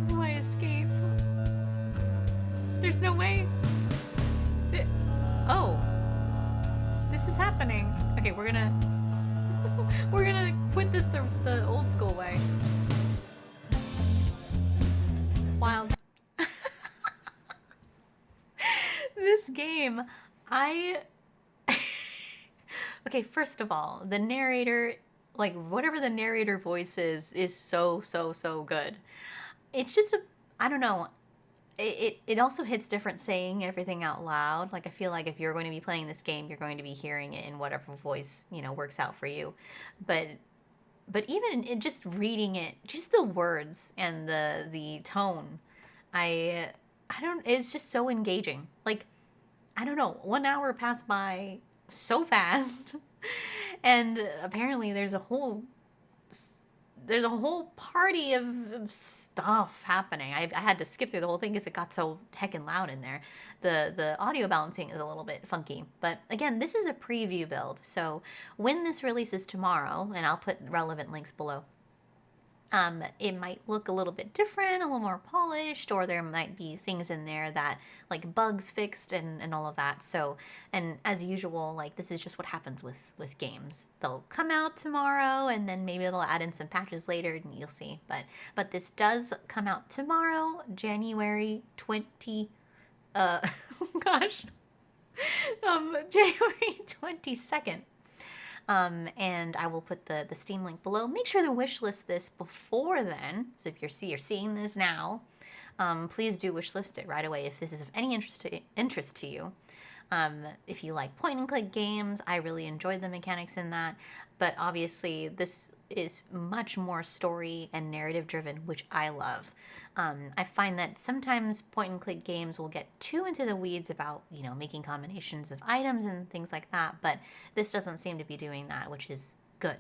do I escape? with this the old school way. Wild. This game, I okay, first of all, the narrator, like whatever the narrator voice is so good. It's just a, I don't know. It also hits different saying everything out loud. Like I feel like if you're going to be playing this game, you're going to be hearing it in whatever voice, works out for you. But even in just reading it, just the words and the tone, I I don't, it's just so engaging. Like I don't know, 1 hour passed by so fast. And apparently there's a whole party of stuff happening. I had to skip through the whole thing because it got so heckin' loud in there. The audio balancing is a little bit funky. But again, this is a preview build. So when this releases tomorrow, and I'll put relevant links below, it might look a little bit different, a little more polished, or there might be things in there that, like bugs fixed and all of that. So, and as usual, like this is just what happens with games. They'll come out tomorrow, and then maybe they'll add in some patches later, and you'll see. But this does come out tomorrow, January 20. Gosh, January 22nd. And I will put the Steam link below. Make sure to wishlist this before then. So if you're seeing this now, please do wishlist it right away if this is of any interest to you. If you like point and click games, I really enjoyed the mechanics in that. But obviously, this is much more story and narrative driven, which I love. I find that sometimes point and click games will get too into the weeds about, making combinations of items and things like that, but this doesn't seem to be doing that, which is good.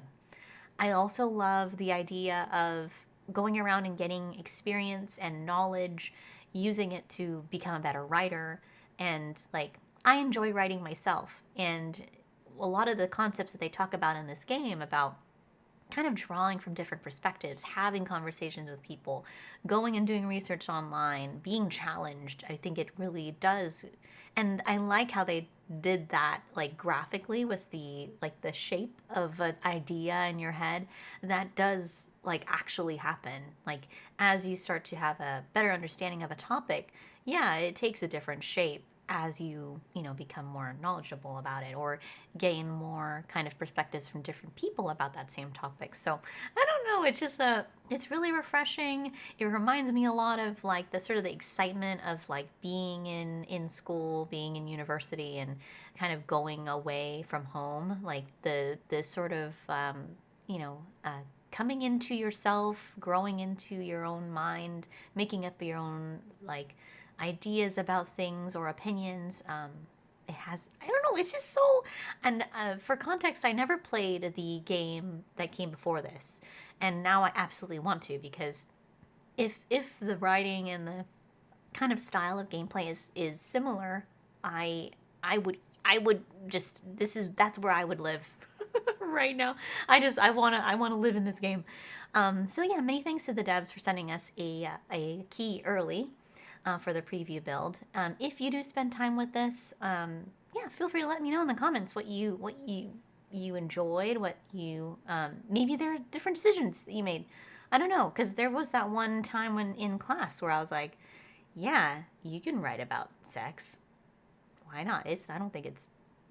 I also love the idea of going around and getting experience and knowledge, using it to become a better writer. And like, I enjoy writing myself. And a lot of the concepts that they talk about in this game about kind of drawing from different perspectives, having conversations with people, going and doing research online, being challenged, I think it really does. And I like how they did that, like graphically, with the shape of an idea in your head that does like actually happen. Like as you start to have a better understanding of a topic, yeah, it takes a different shape as you become more knowledgeable about it, or gain more kind of perspectives from different people about that same topic. So I don't know, it's just it's really refreshing. It reminds me a lot of like the sort of the excitement of like being in school, being in university, and kind of going away from home, like the sort of you know coming into yourself, growing into your own mind, making up your own like ideas about things or opinions. It has, I don't know, it's just so. And for context, I never played the game that came before this, and now I absolutely want to, because if the writing and the kind of style of gameplay is similar, I would just, that's where I would live right now. I wanna live in this game. So yeah, many thanks to the devs for sending us a key early for the preview build. If you do spend time with this, yeah, feel free to let me know in the comments what you enjoyed, what you maybe there are different decisions that you made. I don't know, because there was that one time when in class where I was like, yeah, you can write about sex. Why not? I don't think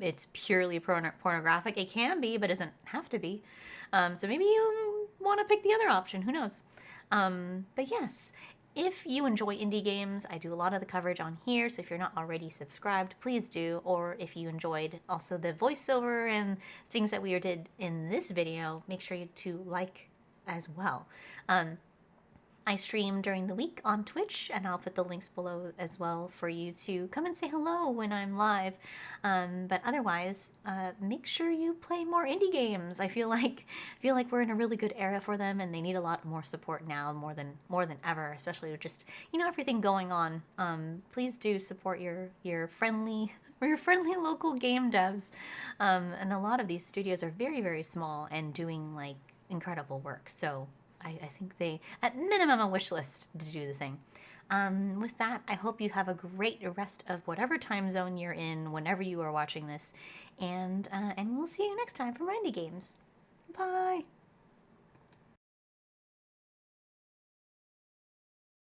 it's purely pornographic. It can be, but it doesn't have to be. So maybe you want to pick the other option. Who knows? But yes, if you enjoy indie games, I do a lot of the coverage on here, so if you're not already subscribed, please do. Or if you enjoyed also the voiceover and things that we did in this video, make sure to like as well. I stream during the week on Twitch, and I'll put the links below as well for you to come and say hello when I'm live. But otherwise, make sure you play more indie games. I feel like we're in a really good era for them, and they need a lot more support now, more than ever, especially with just everything going on. Please do support your friendly local game devs. And a lot of these studios are very, very small and doing like incredible work. So I think they, at minimum, a wish list to do the thing. With that, I hope you have a great rest of whatever time zone you're in whenever you are watching this. And we'll see you next time for Indie Games. Bye!